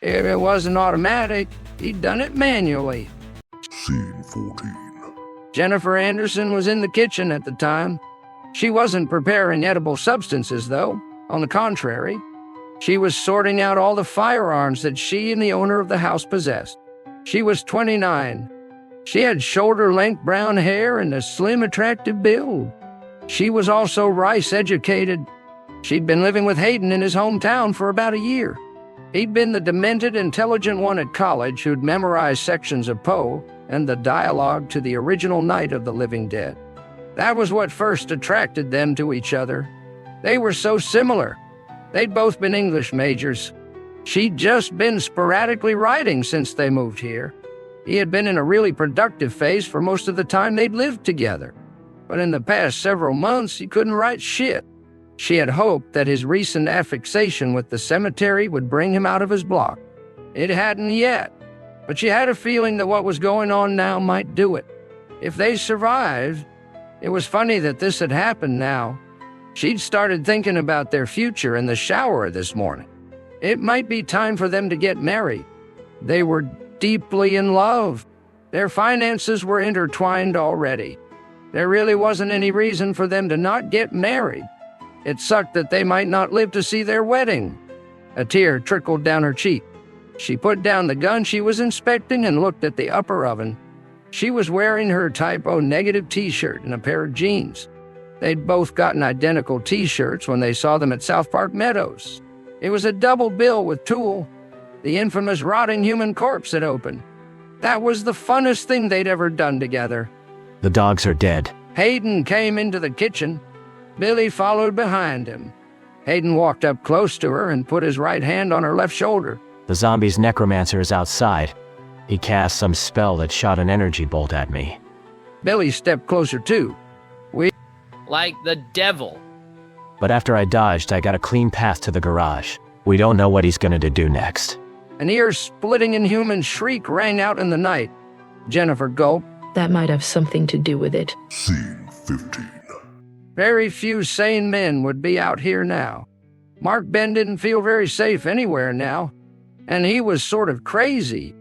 If it wasn't automatic, he'd done it manually. Scene 14. Jennifer Anderson was in the kitchen at the time. She wasn't preparing edible substances, though. On the contrary, she was sorting out all the firearms that she and the owner of the house possessed. She was 29. She had shoulder-length brown hair and a slim, attractive build. She was also Rice-educated. She'd been living with Hayden in his hometown for about a year. He'd been the demented, intelligent one at college who'd memorized sections of Poe and the dialogue to the original Night of the Living Dead. That was what first attracted them to each other. They were so similar. They'd both been English majors. She'd just been sporadically writing since they moved here. He had been in a really productive phase for most of the time they'd lived together. But in the past several months, he couldn't write shit. She had hoped that his recent affixation with the cemetery would bring him out of his block. It hadn't yet, but she had a feeling that what was going on now might do it. If they survived, it was funny that this had happened now. She'd started thinking about their future in the shower this morning. It might be time for them to get married. They were deeply in love. Their finances were intertwined already. There really wasn't any reason for them to not get married. It sucked that they might not live to see their wedding. A tear trickled down her cheek. She put down the gun she was inspecting and looked at the upper oven. She was wearing her Type O negative t-shirt and a pair of jeans. They'd both gotten identical t-shirts when they saw them at South Park Meadows. It was a double bill with Tool. The infamous rotting human corpse had opened. That was the funnest thing they'd ever done together. The dogs are dead. Hayden came into the kitchen. Billy followed behind him. Hayden walked up close to her and put his right hand on her left shoulder. The zombie's necromancer is outside. He cast some spell that shot an energy bolt at me. Billy stepped closer too. Like the devil. But after I dodged, I got a clean path to the garage. We don't know what he's gonna do next. An ear-splitting inhuman shriek rang out in the night. Jennifer gulped. That might have something to do with it. Scene 15. Very few sane men would be out here now. Mark Ben didn't feel very safe anywhere now. And he was sort of crazy.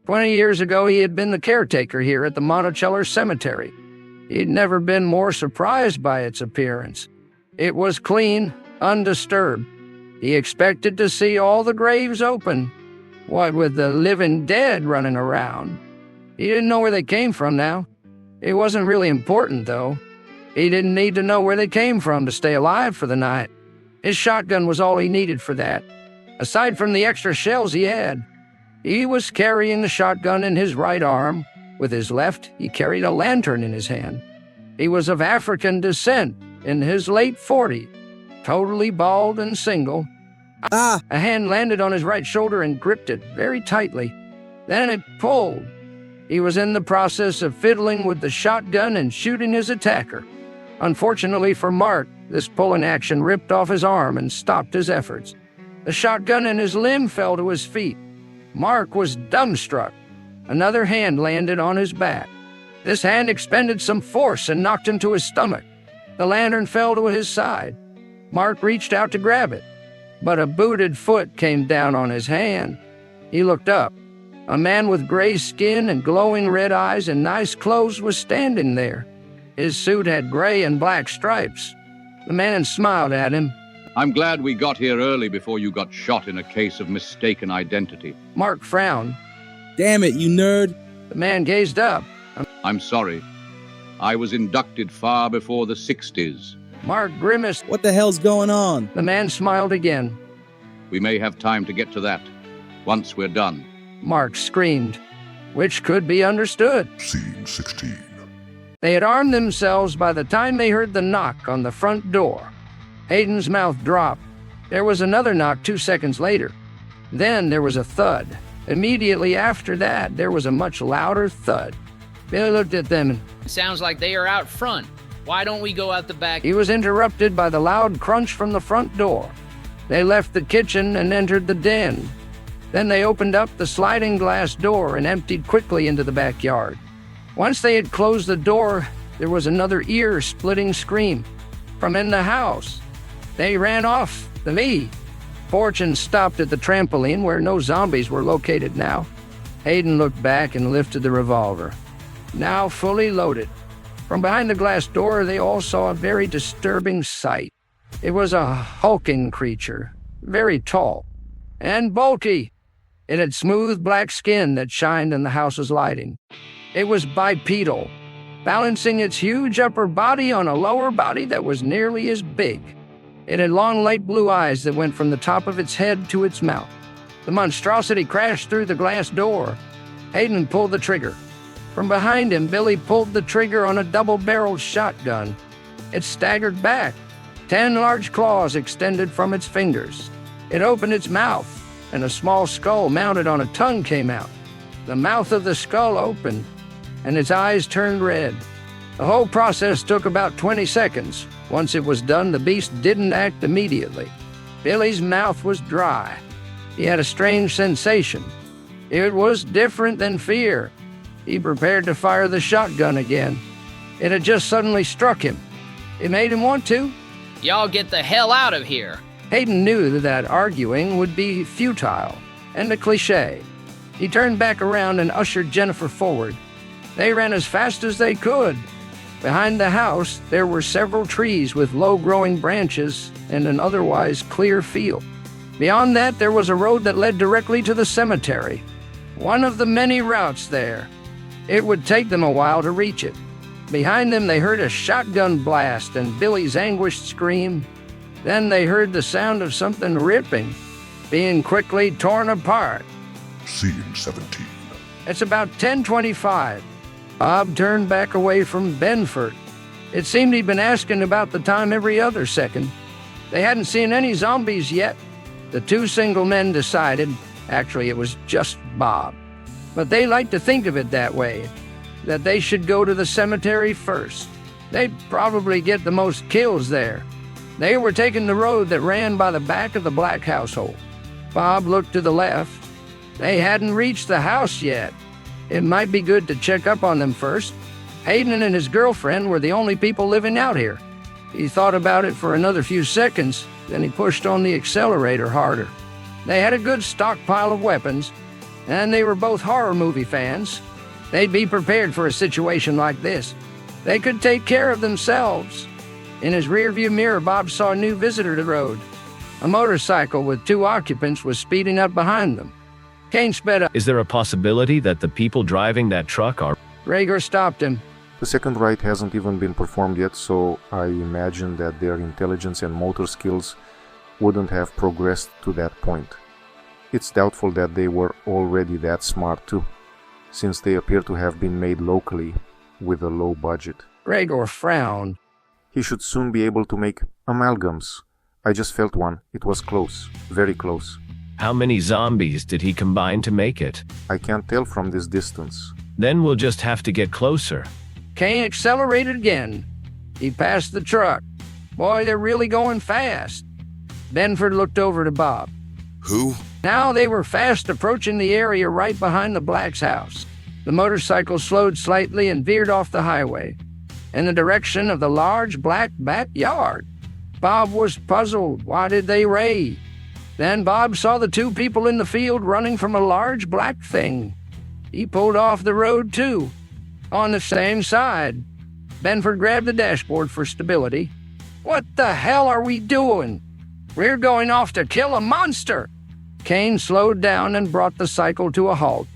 20 years ago, he had been the caretaker here at the Monticello Cemetery. He'd never been more surprised by its appearance. It was clean, undisturbed. He expected to see all the graves open. What with the living dead running around. He didn't know where they came from now. It wasn't really important, though. He didn't need to know where they came from to stay alive for the night. His shotgun was all he needed for that. Aside from the extra shells he had, he was carrying the shotgun in his right arm. With his left, he carried a lantern in his hand. He was of African descent, in his late 40s, totally bald and single. A hand landed on his right shoulder and gripped it very tightly. Then it pulled. He was in the process of fiddling with the shotgun and shooting his attacker. Unfortunately for Mark, this pulling action ripped off his arm and stopped his efforts. The shotgun and his limb fell to his feet. Mark was dumbstruck. Another hand landed on his back. This hand expended some force and knocked him to his stomach. The lantern fell to his side. Mark reached out to grab it, but a booted foot came down on his hand. He looked up. A man with gray skin and glowing red eyes and nice clothes was standing there. His suit had gray and black stripes. The man smiled at him. I'm glad we got here early before you got shot in a case of mistaken identity. Mark frowned. Damn it, you nerd. The man gazed up. I'm sorry. I was inducted far before the 60s. Mark grimaced. What the hell's going on? The man smiled again. We may have time to get to that once we're done. Mark screamed, which could be understood. Scene 16. They had armed themselves by the time they heard the knock on the front door. Hayden's mouth dropped. There was another knock 2 seconds later. Then there was a thud. Immediately after that, there was a much louder thud. Billy looked at them and... Sounds like they are out front. Why don't we go out the back? He was interrupted by the loud crunch from the front door. They left the kitchen and entered the den. Then they opened up the sliding glass door and emptied quickly into the backyard. Once they had closed the door, there was another ear-splitting scream from in the house. They ran off the knee. Fortune stopped at the trampoline where no zombies were located now. Hayden looked back and lifted the revolver, now fully loaded. From behind the glass door, they all saw a very disturbing sight. It was a hulking creature, very tall and bulky. It had smooth black skin that shined in the house's lighting. It was bipedal, balancing its huge upper body on a lower body that was nearly as big. It had long light blue eyes that went from the top of its head to its mouth. The monstrosity crashed through the glass door. Hayden pulled the trigger. From behind him, Billy pulled the trigger on a double-barreled shotgun. It staggered back. 10 large claws extended from its fingers. It opened its mouth, and a small skull mounted on a tongue came out. The mouth of the skull opened, and its eyes turned red. The whole process took about 20 seconds. Once it was done, the beast didn't act immediately. Billy's mouth was dry. He had a strange sensation. It was different than fear. He prepared to fire the shotgun again. It had just suddenly struck him. It made him want to. Y'all get the hell out of here. Hayden knew that arguing would be futile and a cliché. He turned back around and ushered Jennifer forward. They ran as fast as they could. Behind the house, there were several trees with low-growing branches and an otherwise clear field. Beyond that, there was a road that led directly to the cemetery, one of the many routes there. It would take them a while to reach it. Behind them, they heard a shotgun blast and Billy's anguished scream. Then they heard the sound of something ripping, being quickly torn apart. Scene 17. It's about 10:25. Bob turned back away from Benford. It seemed he'd been asking about the time every other second. They hadn't seen any zombies yet. The two single men decided, actually it was just Bob, but they liked to think of it that way, that they should go to the cemetery first. They'd probably get the most kills there. They were taking the road that ran by the back of the Black household. Bob looked to the left. They hadn't reached the house yet. It might be good to check up on them first. Hayden and his girlfriend were the only people living out here. He thought about it for another few seconds, then he pushed on the accelerator harder. They had a good stockpile of weapons, and they were both horror movie fans. They'd be prepared for a situation like this. They could take care of themselves. In his rearview mirror, Bob saw a new visitor to the road. A motorcycle with 2 occupants was speeding up behind them. Kane sped up. Is there a possibility that the people driving that truck are... Rager stopped him. The second rite hasn't even been performed yet, so I imagine that their intelligence and motor skills wouldn't have progressed to that point. It's doubtful that they were already that smart too, since they appear to have been made locally with a low budget. Rager frowned. He should soon be able to make amalgams. I just felt one. It was close, very close. How many zombies did he combine to make it? I can't tell from this distance. Then we'll just have to get closer. Kane accelerated again. He passed the truck. Boy, they're really going fast. Benford looked over to Bob. Who? Now they were fast approaching the area right behind the Black's house. The motorcycle slowed slightly and veered off the highway, in the direction of the large black backyard. Bob was puzzled. Why did they raid? Then Bob saw the 2 people in the field running from a large black thing. He pulled off the road too, on the same side. Benford grabbed the dashboard for stability. What the hell are we doing? We're going off to kill a monster. Kane slowed down and brought the cycle to a halt.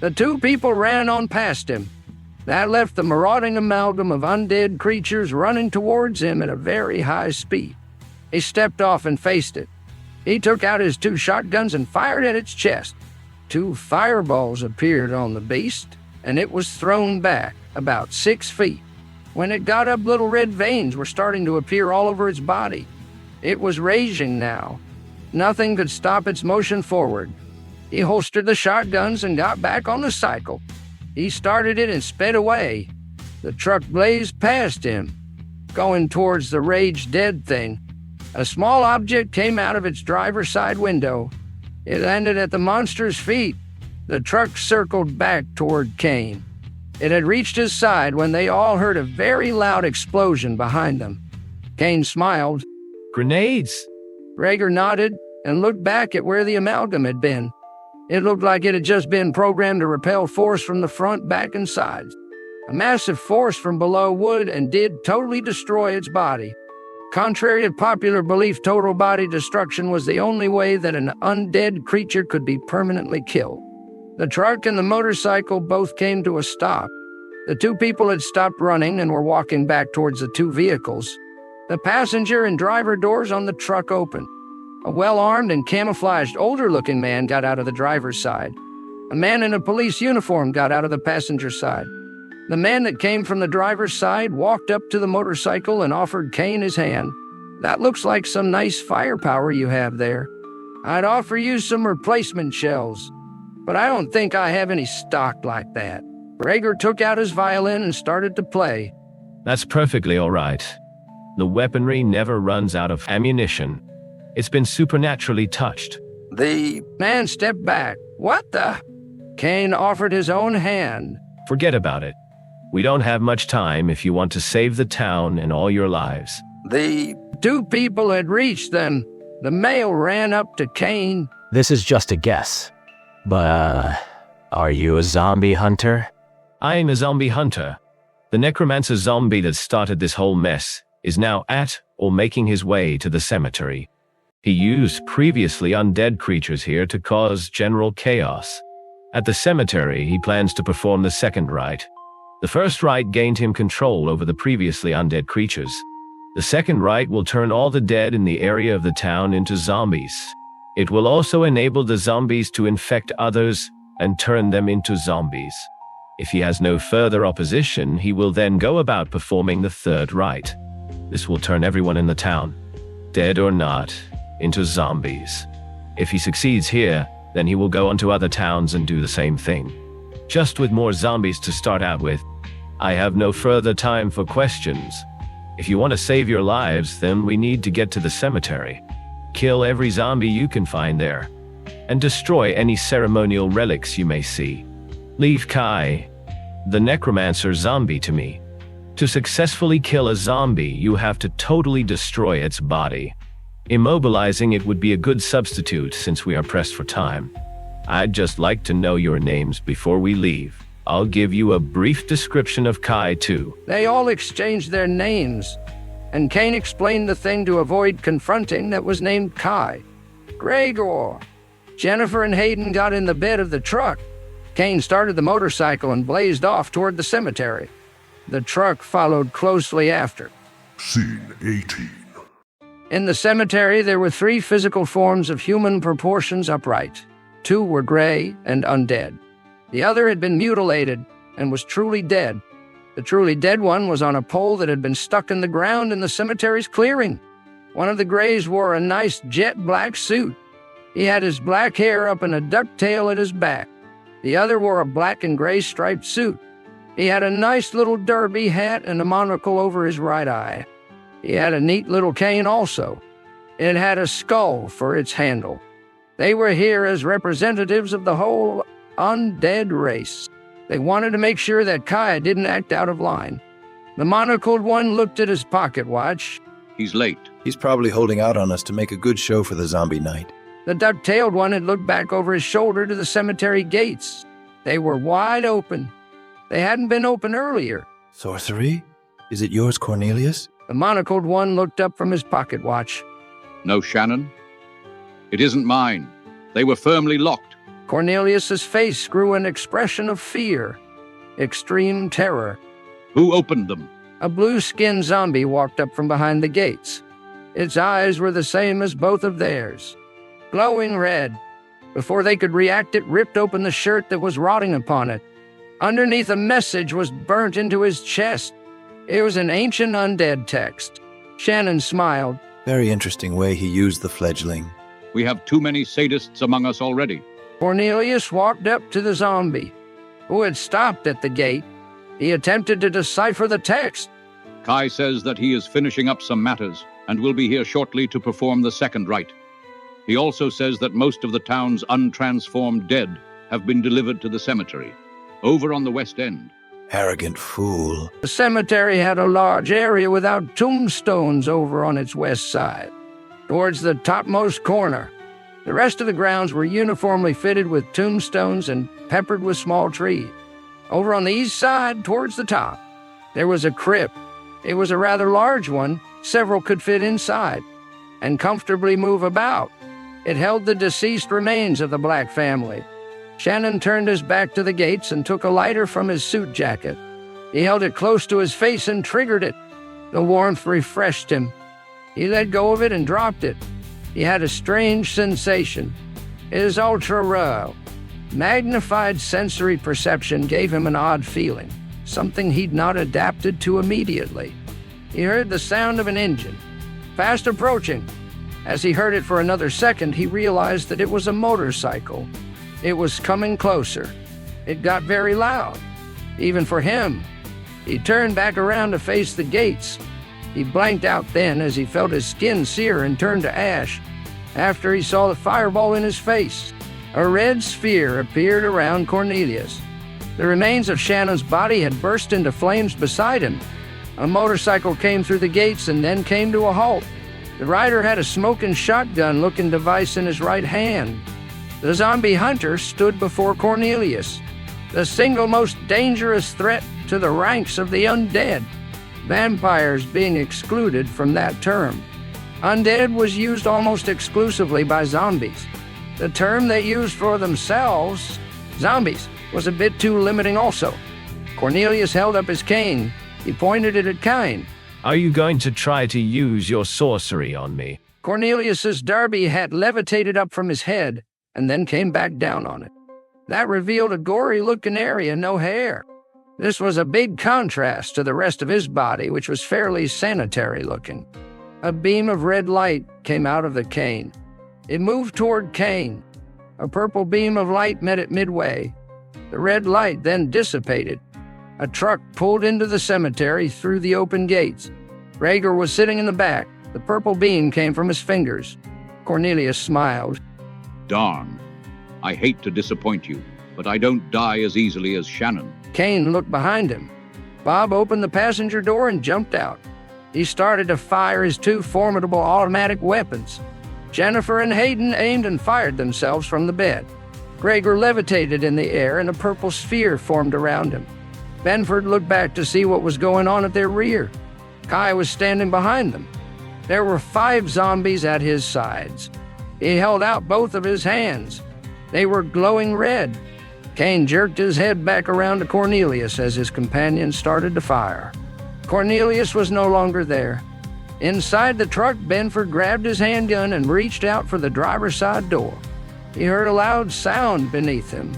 The 2 people ran on past him. That left the marauding amalgam of undead creatures running towards him at a very high speed. He stepped off and faced it. He took out his 2 shotguns and fired at its chest. 2 fireballs appeared on the beast, and it was thrown back about 6 feet. When it got up, little red veins were starting to appear all over its body. It was raging now. Nothing could stop its motion forward. He holstered the shotguns and got back on the cycle. He started it and sped away. The truck blazed past him. going towards the rage dead thing. A small object came out of its driver's side window. It landed at the monster's feet. The truck circled back toward Kane. It had reached his side when they all heard a very loud explosion behind them. Kane smiled. Grenades! Rager nodded and looked back at where the amalgam had been. It looked like it had just been programmed to repel force from the front, back, and sides. A massive force from below would and did totally destroy its body. Contrary to popular belief, total body destruction was the only way that an undead creature could be permanently killed. The truck and the motorcycle both came to a stop. The two people had stopped running and were walking back towards the two vehicles. The passenger and driver doors on the truck opened. A well-armed and camouflaged older-looking man got out of the driver's side. A man in a police uniform got out of the passenger side. The man that came from the driver's side walked up to the motorcycle and offered Kane his hand. "That looks like some nice firepower you have there. I'd offer you some replacement shells, but I don't think I have any stock like that." Rager took out his violin and started to play. That's perfectly all right. The weaponry never runs out of ammunition. It's been supernaturally touched. The man stepped back. "What the?" Kane offered his own hand. Forget about it. We don't have much time if you want to save the town and all your lives. The two people had reached them. The male ran up to Kane. This is just a guess. But, are you a zombie hunter? I'm a zombie hunter. The necromancer zombie that started this whole mess is now at or making his way to the cemetery. He used previously undead creatures here to cause general chaos. At the cemetery, he plans to perform the second rite. The first rite gained him control over the previously undead creatures. The second rite will turn all the dead in the area of the town into zombies. It will also enable the zombies to infect others and turn them into zombies. If he has no further opposition, he will then go about performing the third rite. This will turn everyone in the town, dead or not, into zombies. If he succeeds here, then he will go on to other towns and do the same thing. Just with more zombies to start out with. I have no further time for questions. If you want to save your lives, then we need to get to the cemetery. Kill every zombie you can find there, and destroy any ceremonial relics you may see. Leave Kai, the necromancer zombie, to me. To successfully kill a zombie, you have to totally destroy its body. Immobilizing it would be a good substitute since we are pressed for time. I'd just like to know your names before we leave. I'll give you a brief description of Kai, too. They all exchanged their names, and Kane explained the thing to avoid confronting that was named Kai. Gregor. Jennifer and Hayden got in the bed of the truck. Kane started the motorcycle and blazed off toward the cemetery. The truck followed closely after. Scene 18. In the cemetery, there were 3 physical forms of human proportions upright. 2 were gray and undead. The other had been mutilated and was truly dead. The truly dead one was on a pole that had been stuck in the ground in the cemetery's clearing. One of the grays wore a nice jet black suit. He had his black hair up in a ducktail at his back. The other wore a black and gray striped suit. He had a nice little derby hat and a monocle over his right eye. He had a neat little cane also. It had a skull for its handle. They were here as representatives of the whole undead race. They wanted to make sure that Kai didn't act out of line. The monocled one looked at his pocket watch. He's late. He's probably holding out on us to make a good show for the zombie night. The duck-tailed one had looked back over his shoulder to the cemetery gates. They were wide open. They hadn't been open earlier. Sorcery? Is it yours, Cornelius? The monocled one looked up from his pocket watch. No, Shannon. It isn't mine. They were firmly locked. Cornelius's face grew an expression of fear, extreme terror. Who opened them? A blue-skinned zombie walked up from behind the gates. Its eyes were the same as both of theirs, glowing red. Before they could react, it ripped open the shirt that was rotting upon it. Underneath, a message was burnt into his chest. It was an ancient undead text. Shannon smiled. Very interesting way he used the fledgling. We have too many sadists among us already. Cornelius walked up to the zombie, who had stopped at the gate. He attempted to decipher the text. Kai says that he is finishing up some matters and will be here shortly to perform the second rite. He also says that most of the town's untransformed dead have been delivered to the cemetery, over on the west end. Arrogant fool. The cemetery had a large area without tombstones over on its west side, towards the topmost corner. The rest of the grounds were uniformly fitted with tombstones and peppered with small trees. Over on the east side, towards the top, there was a crypt. It was a rather large one. Several could fit inside and comfortably move about. It held the deceased remains of the Black family. Shannon turned his back to the gates and took a lighter from his suit jacket. He held it close to his face and triggered it. The warmth refreshed him. He let go of it and dropped it. He had a strange sensation. His ultra-raw, magnified sensory perception gave him an odd feeling, something he'd not adapted to immediately. He heard the sound of an engine, fast approaching. As he heard it for another second, he realized that it was a motorcycle. It was coming closer. It got very loud, even for him. He turned back around to face the gates. He blanked out then as he felt his skin sear and turn to ash. After he saw the fireball in his face, a red sphere appeared around Cornelius. The remains of Shannon's body had burst into flames beside him. A motorcycle came through the gates and then came to a halt. The rider had a smoking shotgun-looking device in his right hand. The zombie hunter stood before Cornelius, the single most dangerous threat to the ranks of the undead, vampires being excluded from that term. Undead was used almost exclusively by zombies. The term they used for themselves, zombies, was a bit too limiting also. Cornelius held up his cane. He pointed it at Cain. Are you going to try to use your sorcery on me? Cornelius's derby hat levitated up from his head and then came back down on it. That revealed a gory-looking area, no hair. This was a big contrast to the rest of his body, which was fairly sanitary-looking. A beam of red light came out of the cane. It moved toward Cain. A purple beam of light met it midway. The red light then dissipated. A truck pulled into the cemetery through the open gates. Rager was sitting in the back. The purple beam came from his fingers. Cornelius smiled. Darn. I hate to disappoint you, but I don't die as easily as Shannon. Cain looked behind him. Bob opened the passenger door and jumped out. He started to fire his two formidable automatic weapons. Jennifer and Hayden aimed and fired themselves from the bed. Gregor levitated in the air and a purple sphere formed around him. Benford looked back to see what was going on at their rear. Kai was standing behind them. There were 5 zombies at his sides. He held out both of his hands. They were glowing red. Cain jerked his head back around to Cornelius as his companions started to fire. Cornelius was no longer there. Inside the truck, Benford grabbed his handgun and reached out for the driver's side door. He heard a loud sound beneath him.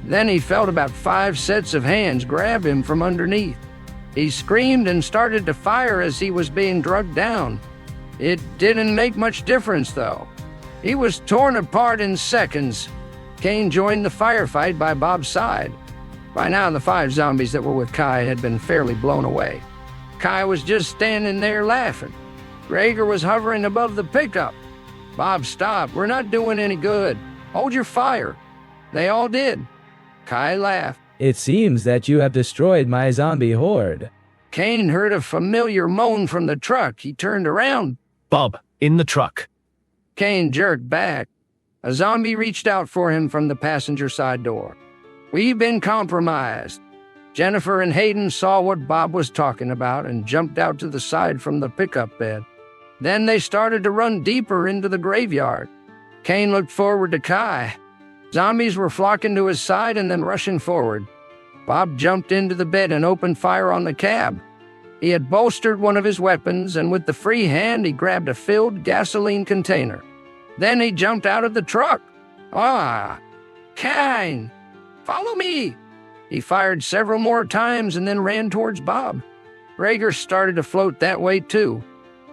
Then he felt about 5 sets of hands grab him from underneath. He screamed and started to fire as he was being drugged down. It didn't make much difference, though. He was torn apart in seconds. Cain joined the firefight by Bob's side. By now, the 5 zombies that were with Kai had been fairly blown away. Kai was just standing there laughing. Gregor was hovering above the pickup. Bob, stop. We're not doing any good. Hold your fire. They all did. Kai laughed. It seems that you have destroyed my zombie horde. Cain heard a familiar moan from the truck. He turned around. Bob, in the truck. Cain jerked back. A zombie reached out for him from the passenger side door. We've been compromised. Jennifer and Hayden saw what Bob was talking about and jumped out to the side from the pickup bed. Then they started to run deeper into the graveyard. Cain looked forward to Kai. Zombies were flocking to his side and then rushing forward. Bob jumped into the bed and opened fire on the cab. He had bolstered one of his weapons, and with the free hand, he grabbed a filled gasoline container. Then he jumped out of the truck. Ah! Cain! Follow me! He fired several more times and then ran towards Bob. Gregor started to float that way too.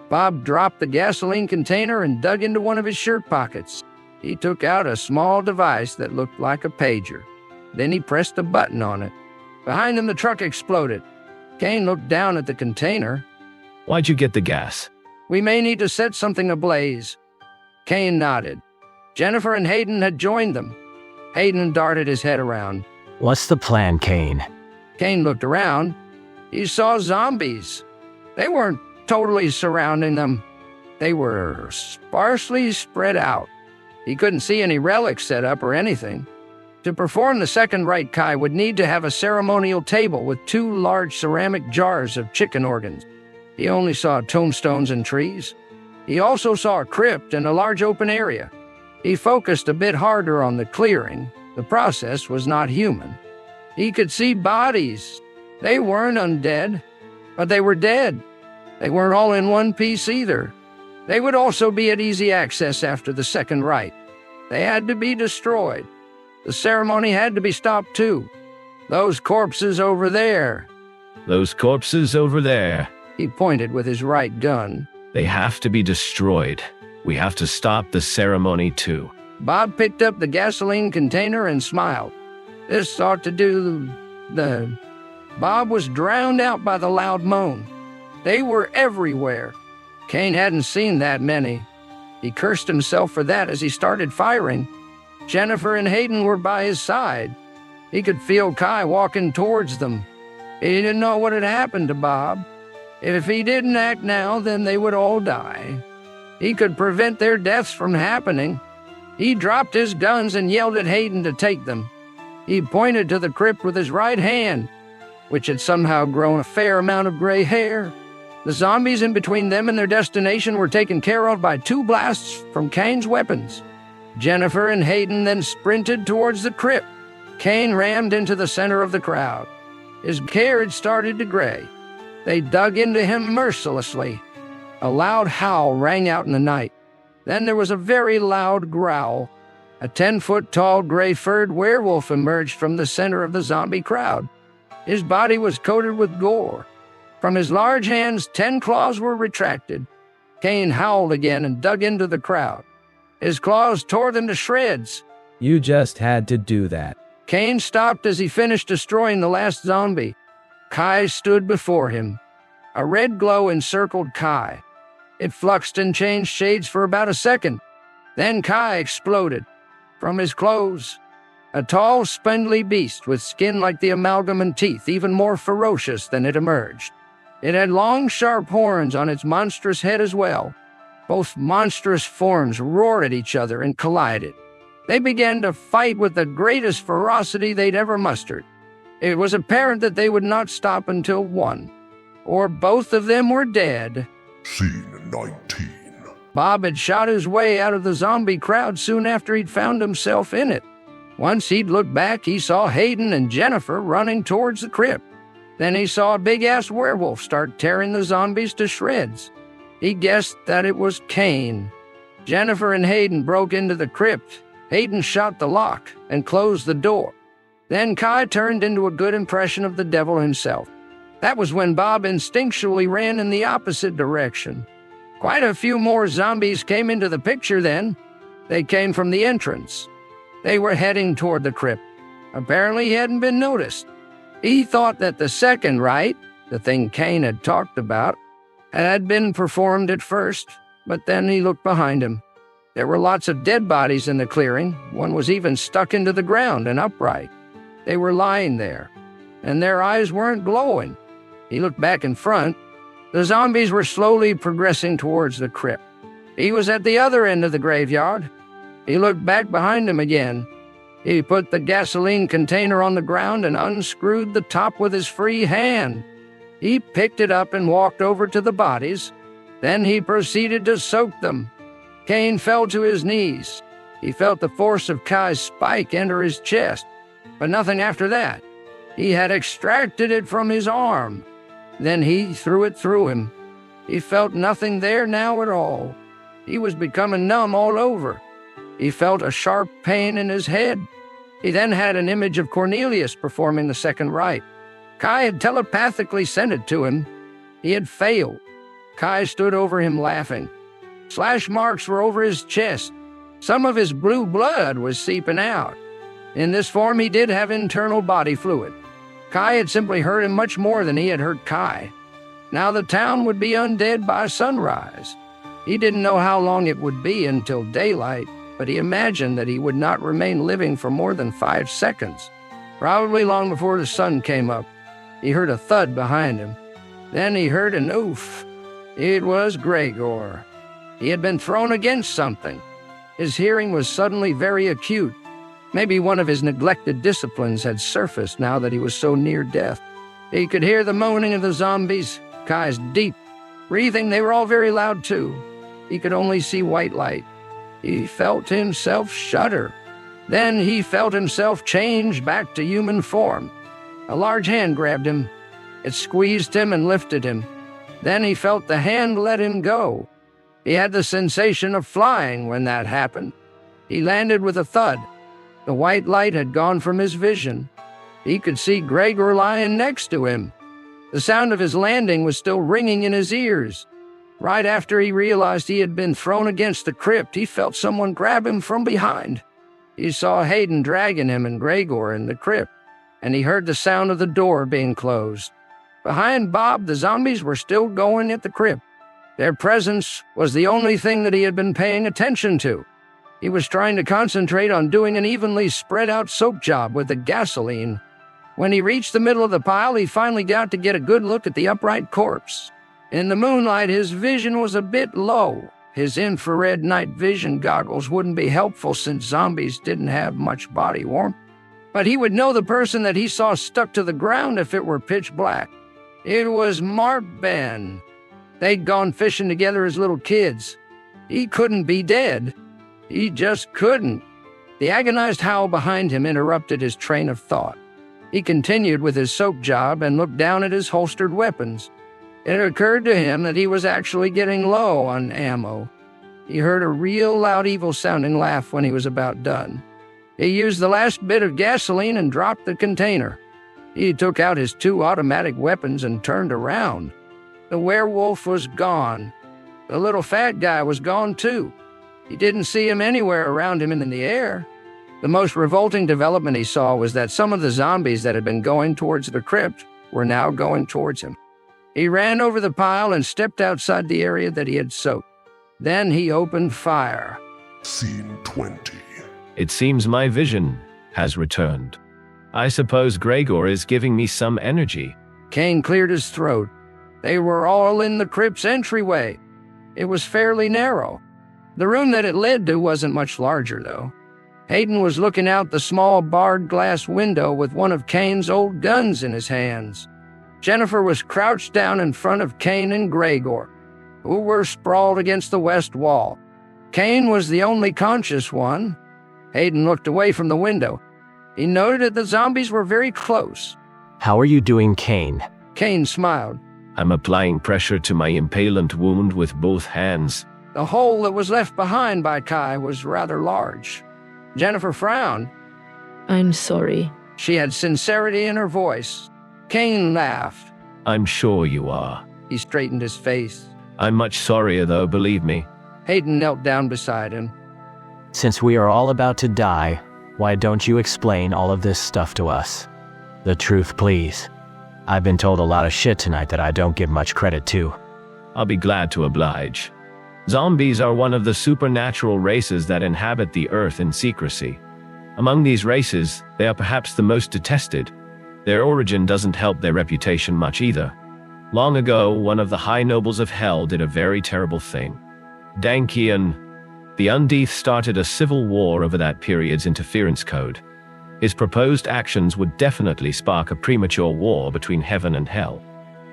Bob dropped the gasoline container and dug into one of his shirt pockets. He took out a small device that looked like a pager. Then he pressed a button on it. Behind him, the truck exploded. Cain looked down at the container. Why'd you get the gas? We may need to set something ablaze. Kane nodded. Jennifer and Hayden had joined them. Hayden darted his head around. What's the plan, Kane? Kane looked around. He saw zombies. They weren't totally surrounding them. They were sparsely spread out. He couldn't see any relics set up or anything. To perform the second rite, Kai would need to have a ceremonial table with 2 large ceramic jars of chicken organs. He only saw tombstones and trees. He also saw a crypt and a large open area. He focused a bit harder on the clearing. The process was not human. He could see bodies. They weren't undead, but they were dead. They weren't all in one piece either. They would also be at easy access after the second rite. They had to be destroyed. The ceremony had to be stopped too. Those corpses over there. Those corpses over there. He pointed with his right gun. They have to be destroyed. We have to stop the ceremony too. Bob picked up the gasoline container and smiled. This ought to do the... Bob was drowned out by the loud moan. They were everywhere. Kane hadn't seen that many. He cursed himself for that as he started firing. Jennifer and Hayden were by his side. He could feel Kai walking towards them. He didn't know what had happened to Bob. If he didn't act now, then they would all die. He could prevent their deaths from happening. He dropped his guns and yelled at Hayden to take them. He pointed to the crypt with his right hand, which had somehow grown a fair amount of gray hair. The zombies in between them and their destination were taken care of by 2 blasts from Kane's weapons. Jennifer and Hayden then sprinted towards the crypt. Kane rammed into the center of the crowd. His hair had started to gray. They dug into him mercilessly. A loud howl rang out in the night. Then there was a very loud growl. A 10-foot-tall gray-furred werewolf emerged from the center of the zombie crowd. His body was coated with gore. From his large hands, 10 claws were retracted. Kane howled again and dug into the crowd. His claws tore them to shreds. You just had to do that. Kane stopped as he finished destroying the last zombie. Kai stood before him. A red glow encircled Kai. It fluxed and changed shades for about a second. Then Kai exploded. From his clothes, a tall, spindly beast with skin like the amalgam and teeth even more ferocious than it emerged. It had long, sharp horns on its monstrous head as well. Both monstrous forms roared at each other and collided. They began to fight with the greatest ferocity they'd ever mustered. It was apparent that they would not stop until one, or both of them were dead. Scene 19. Bob had shot his way out of the zombie crowd soon after he'd found himself in it. Once he'd looked back, he saw Hayden and Jennifer running towards the crypt. Then he saw a big-ass werewolf start tearing the zombies to shreds. He guessed that it was Kane. Jennifer and Hayden broke into the crypt. Hayden shot the lock and closed the door. Then Kai turned into a good impression of the devil himself. That was when Bob instinctually ran in the opposite direction. Quite a few more zombies came into the picture then. They came from the entrance. They were heading toward the crypt. Apparently he hadn't been noticed. He thought that the second rite, the thing Kane had talked about, had been performed at first, but then he looked behind him. There were lots of dead bodies in the clearing. One was even stuck into the ground and upright. They were lying there, and their eyes weren't glowing. He looked back in front. The zombies were slowly progressing towards the crypt. He was at the other end of the graveyard. He looked back behind him again. He put the gasoline container on the ground and unscrewed the top with his free hand. He picked it up and walked over to the bodies. Then he proceeded to soak them. Kane fell to his knees. He felt the force of Kai's spike enter his chest, but nothing after that. He had extracted it from his arm. Then he threw it through him. He felt nothing there now at all. He was becoming numb all over. He felt a sharp pain in his head. He then had an image of Cornelius performing the second rite. Kai had telepathically sent it to him. He had failed. Kai stood over him laughing. Slash marks were over his chest. Some of his blue blood was seeping out. In this form, he did have internal body fluid. Kai had simply hurt him much more than he had hurt Kai. Now the town would be undead by sunrise. He didn't know how long it would be until daylight, but he imagined that he would not remain living for more than 5 seconds. Probably long before the sun came up, he heard a thud behind him. Then he heard an oof. It was Gregor. He had been thrown against something. His hearing was suddenly very acute. Maybe one of his neglected disciplines had surfaced now that he was so near death. He could hear the moaning of the zombies, Kai's deep breathing. They were all very loud too. He could only see white light. He felt himself shudder. Then he felt himself change back to human form. A large hand grabbed him. It squeezed him and lifted him. Then he felt the hand let him go. He had the sensation of flying when that happened. He landed with a thud. The white light had gone from his vision. He could see Gregor lying next to him. The sound of his landing was still ringing in his ears. Right after he realized he had been thrown against the crypt, he felt someone grab him from behind. He saw Hayden dragging him and Gregor in the crypt, and he heard the sound of the door being closed. Behind Bob, the zombies were still going at the crypt. Their presence was the only thing that he had been paying attention to. He was trying to concentrate on doing an evenly spread-out soap job with the gasoline. When he reached the middle of the pile, he finally got to get a good look at the upright corpse. In the moonlight, his vision was a bit low. His infrared night vision goggles wouldn't be helpful since zombies didn't have much body warmth. But he would know the person that he saw stuck to the ground if it were pitch black. It was Mark Ben. They'd gone fishing together as little kids. He couldn't be dead. He just couldn't. The agonized howl behind him interrupted his train of thought. He continued with his soap job and looked down at his holstered weapons. It occurred to him that he was actually getting low on ammo. He heard a real loud, evil-sounding laugh when he was about done. He used the last bit of gasoline and dropped the container. He took out his 2 automatic weapons and turned around. The werewolf was gone. The little fat guy was gone too. He didn't see him anywhere around him and in the air. The most revolting development he saw was that some of the zombies that had been going towards the crypt were now going towards him. He ran over the pile and stepped outside the area that he had soaked. Then he opened fire. Scene 20. It seems my vision has returned. I suppose Gregor is giving me some energy. Kane cleared his throat. They were all in the crypt's entryway. It was fairly narrow. The room that it led to wasn't much larger, though. Hayden was looking out the small barred glass window with one of Kane's old guns in his hands. Jennifer was crouched down in front of Kane and Gregor, who were sprawled against the west wall. Kane was the only conscious one. Hayden looked away from the window. He noted that the zombies were very close. How are you doing, Kane? Kane smiled. I'm applying pressure to my impalant wound with both hands. The hole that was left behind by Kai was rather large. Jennifer frowned. I'm sorry. She had sincerity in her voice. Kane laughed. I'm sure you are. He straightened his face. I'm much sorrier, though, believe me. Hayden knelt down beside him. Since we are all about to die, why don't you explain all of this stuff to us? The truth, please. I've been told a lot of shit tonight that I don't give much credit to. I'll be glad to oblige. Zombies are one of the supernatural races that inhabit the earth in secrecy. Among these races, they are perhaps the most detested. Their origin doesn't help their reputation much either. Long ago, one of the high nobles of hell did a very terrible thing. Dankian, the Undeath, started a civil war over that period's interference code. His proposed actions would definitely spark a premature war between heaven and hell,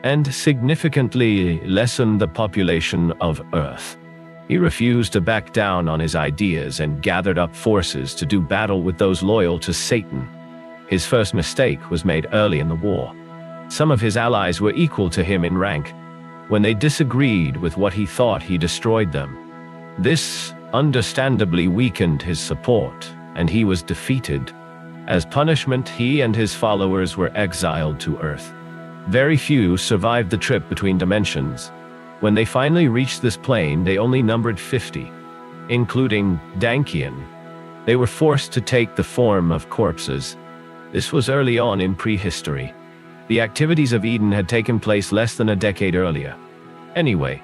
and significantly lessen the population of Earth. He refused to back down on his ideas and gathered up forces to do battle with those loyal to Satan. His first mistake was made early in the war. Some of his allies were equal to him in rank. When they disagreed with what he thought, he destroyed them. This understandably weakened his support, and he was defeated. As punishment, he and his followers were exiled to Earth. Very few survived the trip between dimensions. When they finally reached this plane, they only numbered 50, including Dankian. They were forced to take the form of corpses. This was early on in prehistory. The activities of Eden had taken place less than a decade earlier. Anyway,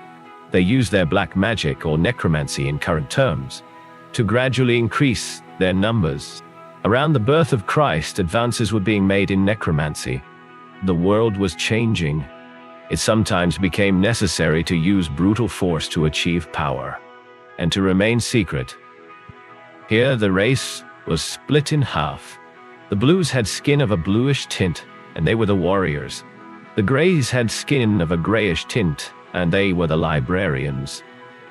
they used their black magic, or necromancy in current terms, to gradually increase their numbers. Around the birth of Christ, advances were being made in necromancy. The world was changing. It sometimes became necessary to use brutal force to achieve power, and to remain secret. Here the race was split in half. The blues had skin of a bluish tint, and they were the warriors. The greys had skin of a grayish tint, and they were the librarians,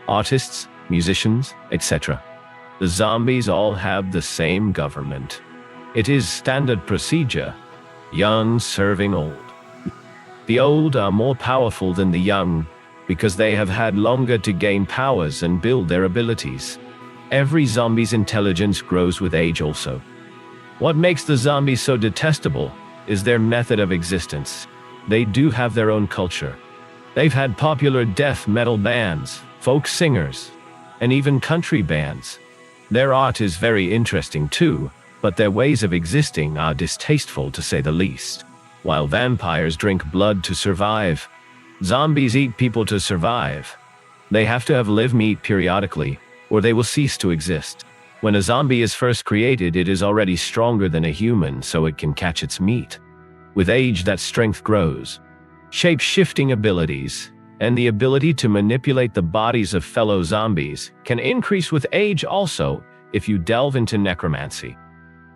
artists, musicians, etc. The zombies all have the same government. It is standard procedure, young serving old. The old are more powerful than the young because they have had longer to gain powers and build their abilities. Every zombie's intelligence grows with age also. What makes the zombies so detestable is their method of existence. They do have their own culture. They've had popular death metal bands, folk singers, and even country bands. Their art is very interesting too, but their ways of existing are distasteful to say the least. While vampires drink blood to survive, zombies eat people to survive. They have to have live meat periodically, or they will cease to exist. When a zombie is first created, it is already stronger than a human, so it can catch its meat. With age, that strength grows. Shape-shifting abilities, and the ability to manipulate the bodies of fellow zombies, can increase with age also if you delve into necromancy.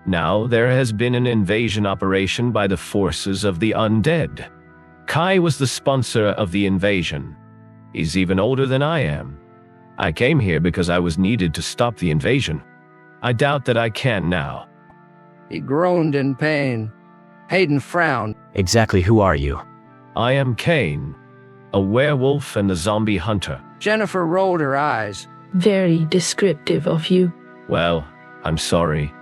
Now, there has been an invasion operation by the forces of the undead. Kai was the sponsor of the invasion. He's even older than I am. I came here because I was needed to stop the invasion. I doubt that I can now. He groaned in pain. Hayden frowned. Exactly who are you? I am Kane, a werewolf and a zombie hunter. Jennifer rolled her eyes. Very descriptive of you. Well, I'm sorry.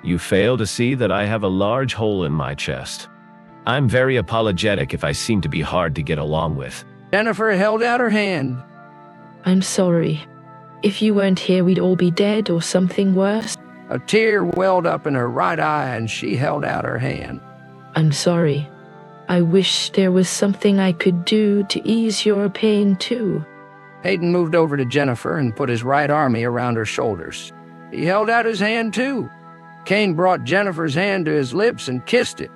You fail to see that I have a large hole in my chest. I'm very apologetic if I seem to be hard to get along with. Jennifer held out her hand. I'm sorry. If you weren't here, we'd all be dead or something worse. A tear welled up in her right eye and she held out her hand. I'm sorry. I wish there was something I could do to ease your pain too. Hayden moved over to Jennifer and put his right arm around her shoulders. He held out his hand too. Kane brought Jennifer's hand to his lips and kissed it.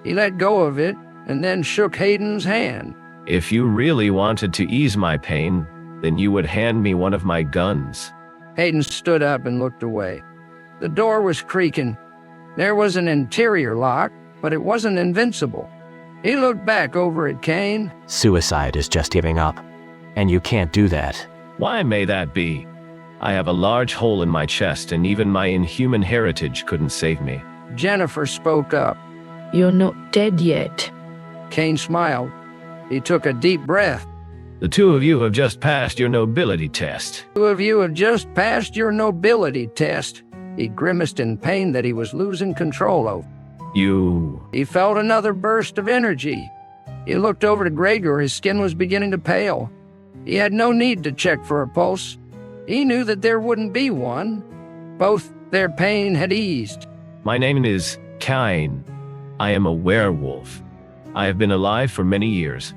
He let go of it and then shook Hayden's hand. If you really wanted to ease my pain, then you would hand me one of my guns. Hayden stood up and looked away. The door was creaking. There was an interior lock, but it wasn't invincible. He looked back over at Kane. Suicide is just giving up. And you can't do that. Why may that be? I have a large hole in my chest, and even my inhuman heritage couldn't save me. Jennifer spoke up. You're not dead yet. Kane smiled. He took a deep breath. The two of you have just passed your nobility test. Two of you have just passed your nobility test. He grimaced in pain that he was losing control of. You... He felt another burst of energy. He looked over to Gregor. His skin was beginning to pale. He had no need to check for a pulse. He knew that there wouldn't be one. Both their pain had eased. My name is Kane. I am a werewolf. I have been alive for many years.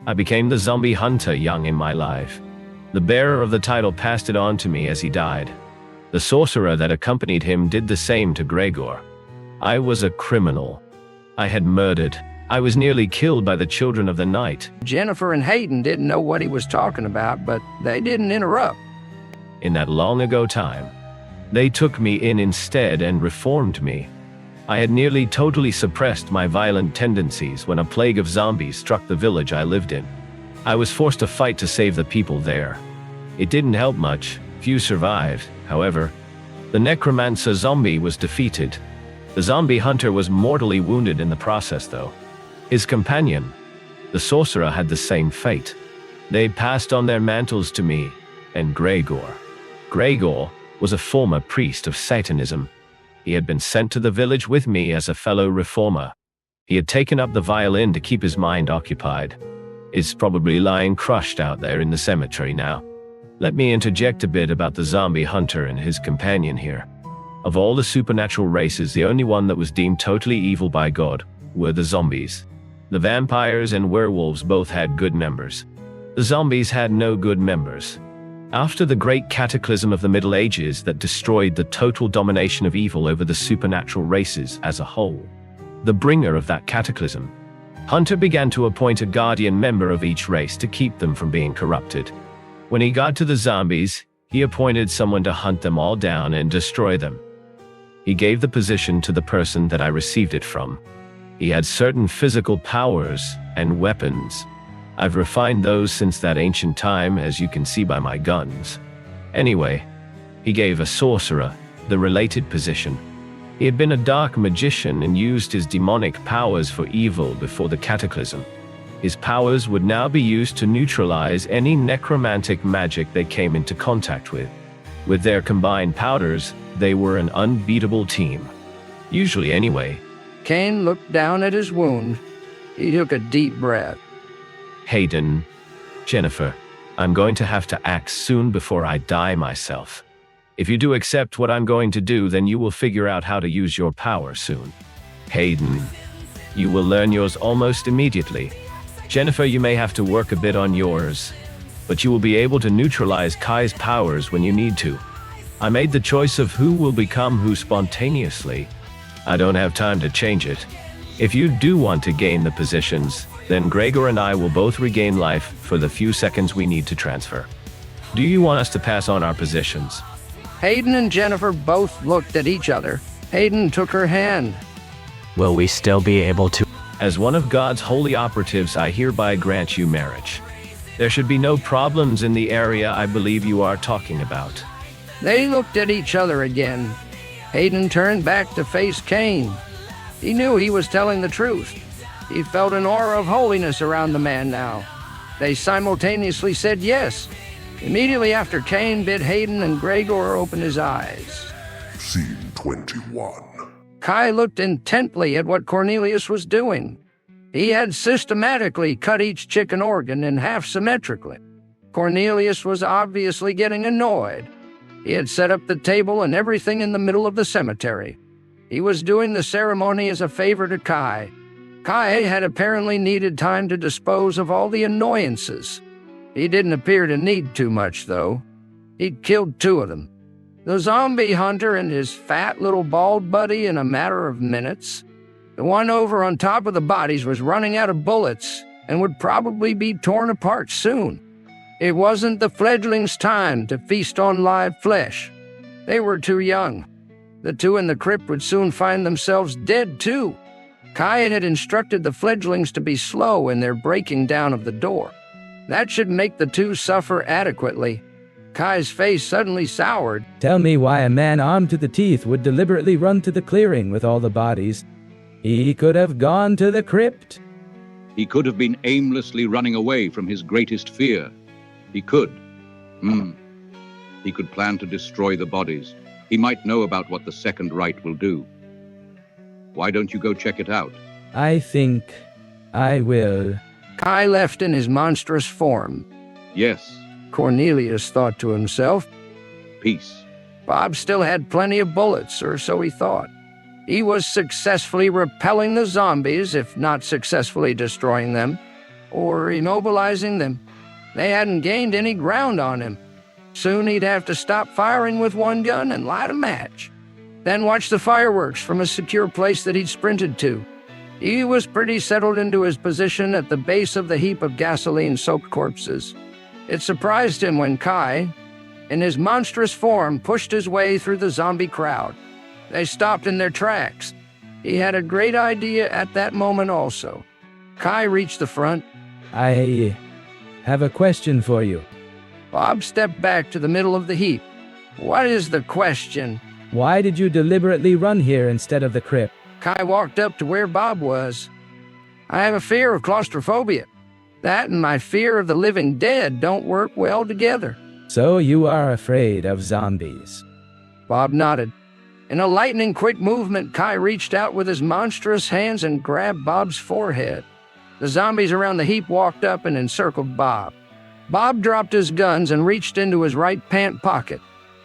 I became the zombie hunter young in my life. The bearer of the title passed it on to me as he died. The sorcerer that accompanied him did the same to Gregor. I was a criminal. I had murdered. I was nearly killed by the children of the night. Jennifer and Hayden didn't know what he was talking about, but they didn't interrupt. In that long ago time, they took me in instead and reformed me. I had nearly totally suppressed my violent tendencies when a plague of zombies struck the village I lived in. I was forced to fight to save the people there. It didn't help much. Few survived, however. The necromancer zombie was defeated. The zombie hunter was mortally wounded in the process, though. His companion, the sorcerer, had the same fate. They passed on their mantles to me and Gregor. Gregor was a former priest of Satanism. He had been sent to the village with me as a fellow reformer. He had taken up the violin to keep his mind occupied. It's probably lying crushed out there in the cemetery now. Let me interject a bit about the zombie hunter and his companion here. Of all the supernatural races, the only one that was deemed totally evil by God were the zombies. The vampires and werewolves both had good members. The zombies had no good members. After the great cataclysm of the Middle Ages that destroyed the total domination of evil over the supernatural races as a whole, the bringer of that cataclysm, Hunter began to appoint a guardian member of each race to keep them from being corrupted. When he got to the zombies, he appointed someone to hunt them all down and destroy them. He gave the position to the person that I received it from. He had certain physical powers and weapons. I've refined those since that ancient time, as you can see by my guns. Anyway, he gave a sorcerer the related position. He had been a dark magician and used his demonic powers for evil before the cataclysm. His powers would now be used to neutralize any necromantic magic they came into contact with. With their combined powers, they were an unbeatable team. Usually anyway. Kane looked down at his wound. He took a deep breath. Hayden, Jennifer, I'm going to have to act soon before I die myself. If you do accept what I'm going to do, then you will figure out how to use your power soon. Hayden, you will learn yours almost immediately. Jennifer, you may have to work a bit on yours, but you will be able to neutralize Kai's powers when you need to. I made the choice of who will become who spontaneously. I don't have time to change it. If you do want to gain the positions, then Gregor and I will both regain life for the few seconds we need to transfer. Do you want us to pass on our positions? Hayden and Jennifer both looked at each other. Hayden took her hand. Will we still be able to? As one of God's holy operatives, I hereby grant you marriage. There should be no problems in the area I believe you are talking about. They looked at each other again. Hayden turned back to face Kane. He knew he was telling the truth. He felt an aura of holiness around the man now. They simultaneously said yes. Immediately after, Kane bid Hayden and Gregor open his eyes. Scene 21. Kai looked intently at what Cornelius was doing. He had systematically cut each chicken organ in half symmetrically. Cornelius was obviously getting annoyed. He had set up the table and everything in the middle of the cemetery. He was doing the ceremony as a favor to Kai. Kai had apparently needed time to dispose of all the annoyances. He didn't appear to need too much, though. He'd killed 2 of them. The zombie hunter and his fat little bald buddy in a matter of minutes. The one over on top of the bodies was running out of bullets and would probably be torn apart soon. It wasn't the fledglings' time to feast on live flesh. They were too young. The 2 in the crypt would soon find themselves dead, too. Kai had instructed the fledglings to be slow in their breaking down of the door. That should make the 2 suffer adequately. Kai's face suddenly soured. Tell me why a man armed to the teeth would deliberately run to the clearing with all the bodies. He could have gone to the crypt. He could have been aimlessly running away from his greatest fear. He could. He could plan to destroy the bodies. He might know about what the second rite will do. Why don't you go check it out? I think I will. Kai left in his monstrous form. Yes. Cornelius thought to himself. Peace. Bob still had plenty of bullets, or so he thought. He was successfully repelling the zombies, if not successfully destroying them, or immobilizing them. They hadn't gained any ground on him. Soon he'd have to stop firing with one gun and light a match. Then watch the fireworks from a secure place that he'd sprinted to. He was pretty settled into his position at the base of the heap of gasoline-soaked corpses. It surprised him when Kai, in his monstrous form, pushed his way through the zombie crowd. They stopped in their tracks. He had a great idea at that moment also. Kai reached the front. I have a question for you. Bob stepped back to the middle of the heap. What is the question? Why did you deliberately run here instead of the crypt? Kai walked up to where Bob was. I have a fear of claustrophobia. That and my fear of the living dead don't work well together. So you are afraid of zombies? Bob nodded. In a lightning-quick movement, Kai reached out with his monstrous hands and grabbed Bob's forehead. The zombies around the heap walked up and encircled Bob. Bob dropped his guns and reached into his right pant pocket.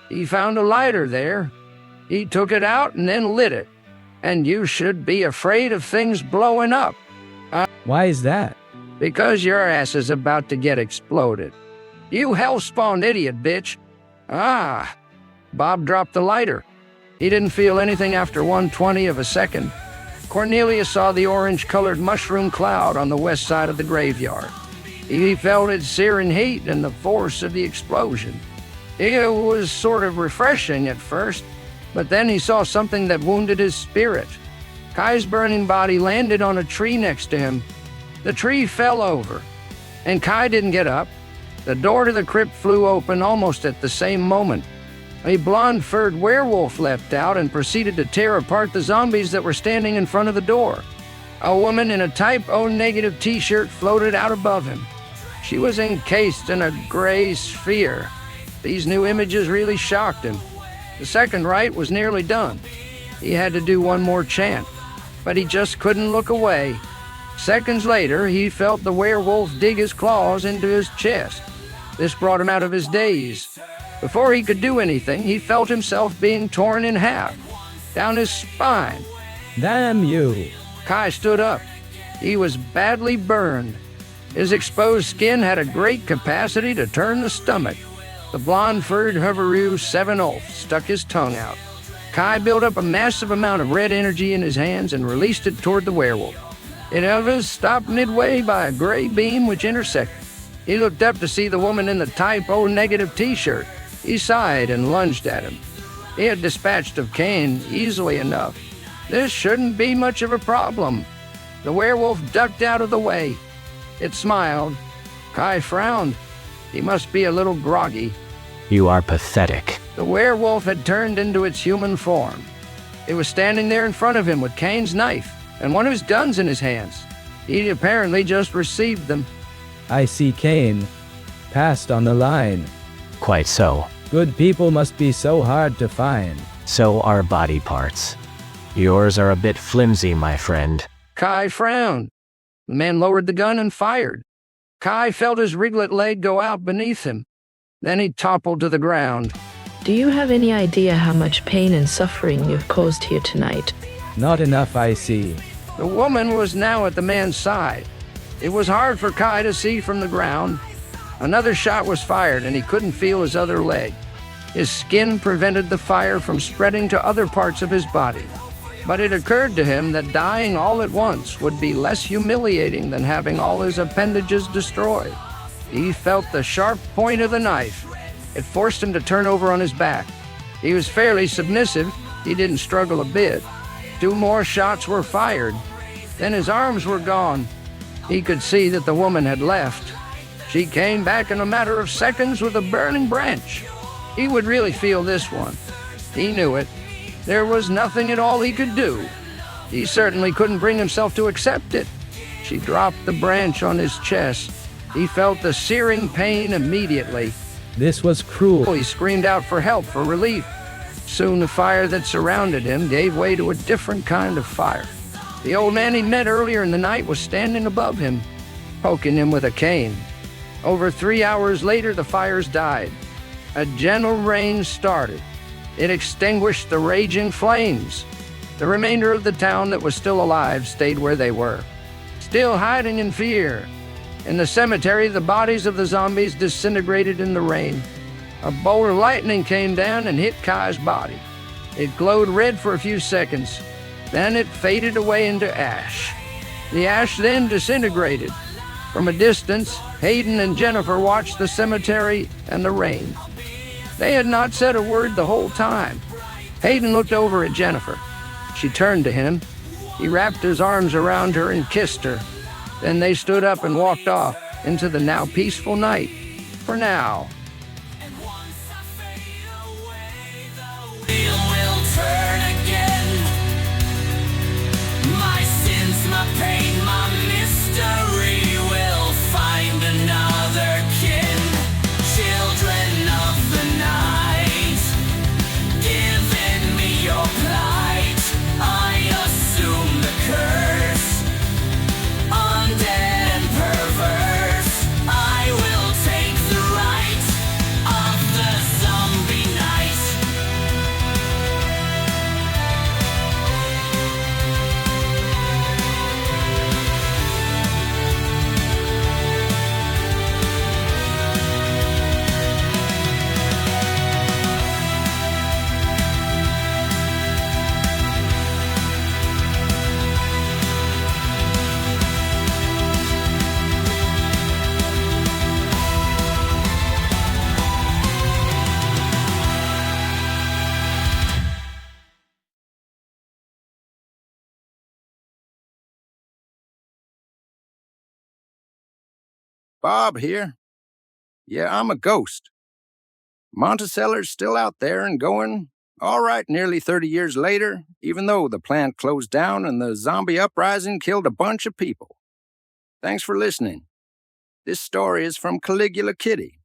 He found a lighter there. He took it out and then lit it. And you should be afraid of things blowing up. Why is that? Because your ass is about to get exploded. You hell-spawned idiot, bitch. Ah. Bob dropped the lighter. He didn't feel anything after 1/20 of a second. Cornelius saw the orange-colored mushroom cloud on the west side of the graveyard. He felt its searing heat and the force of the explosion. It was sort of refreshing at first, but then he saw something that wounded his spirit. Kai's burning body landed on a tree next to him. The tree fell over, and Kai didn't get up. The door to the crypt flew open almost at the same moment. A blonde-furred werewolf leapt out and proceeded to tear apart the zombies that were standing in front of the door. A woman in a Type O negative t-shirt floated out above him. She was encased in a gray sphere. These new images really shocked him. The second rite was nearly done. He had to do one more chant, but he just couldn't look away. Seconds later, he felt the werewolf dig his claws into his chest. This brought him out of his daze. Before he could do anything, he felt himself being torn in half, down his spine. Damn you! Kai stood up. He was badly burned. His exposed skin had a great capacity to turn the stomach. The blonde-furred hoveroo 7 Ulf stuck his tongue out. Kai built up a massive amount of red energy in his hands and released it toward the werewolf. It stopped midway by a gray beam which intersected. He looked up to see the woman in the Type O negative t-shirt. He sighed and lunged at him. He had dispatched of Cain easily enough. This shouldn't be much of a problem. The werewolf ducked out of the way. It smiled. Kai frowned. He must be a little groggy. You are pathetic. The werewolf had turned into its human form. It was standing there in front of him with Cain's knife and one of his guns in his hands. He apparently just received them. I see Cain. Passed on the line. Quite so. Good people must be so hard to find. So are body parts. Yours are a bit flimsy, my friend. Kai frowned. The man lowered the gun and fired. Kai felt his riglet leg go out beneath him. Then he toppled to the ground. Do you have any idea how much pain and suffering you've caused here tonight? Not enough, I see. The woman was now at the man's side. It was hard for Kai to see from the ground. Another shot was fired and he couldn't feel his other leg. His skin prevented the fire from spreading to other parts of his body. But it occurred to him that dying all at once would be less humiliating than having all his appendages destroyed. He felt the sharp point of the knife. It forced him to turn over on his back. He was fairly submissive. He didn't struggle a bit. 2 more shots were fired. Then his arms were gone. He could see that the woman had left. She came back in a matter of seconds with a burning branch. He would really feel this one. He knew it. There was nothing at all he could do. He certainly couldn't bring himself to accept it. She dropped the branch on his chest. He felt the searing pain immediately. This was cruel. He screamed out for help, for relief. Soon the fire that surrounded him gave way to a different kind of fire. The old man he met earlier in the night was standing above him, poking him with a cane. Over 3 hours later, the fires died. A gentle rain started. It extinguished the raging flames. The remainder of the town that was still alive stayed where they were, still hiding in fear. In the cemetery, the bodies of the zombies disintegrated in the rain. A bolt of lightning came down and hit Kai's body. It glowed red for a few seconds. Then it faded away into ash. The ash then disintegrated. From a distance, Hayden and Jennifer watched the cemetery and the rain. They had not said a word the whole time. Hayden looked over at Jennifer. She turned to him. He wrapped his arms around her and kissed her. Then they stood up and walked off into the now peaceful night. For now. Undead and perverse, I will take the right. Bob here. Yeah, I'm a ghost. Monticello's still out there and going all right nearly 30 years later, even though the plant closed down and the zombie uprising killed a bunch of people. Thanks for listening. This story is from Caligula Kitty.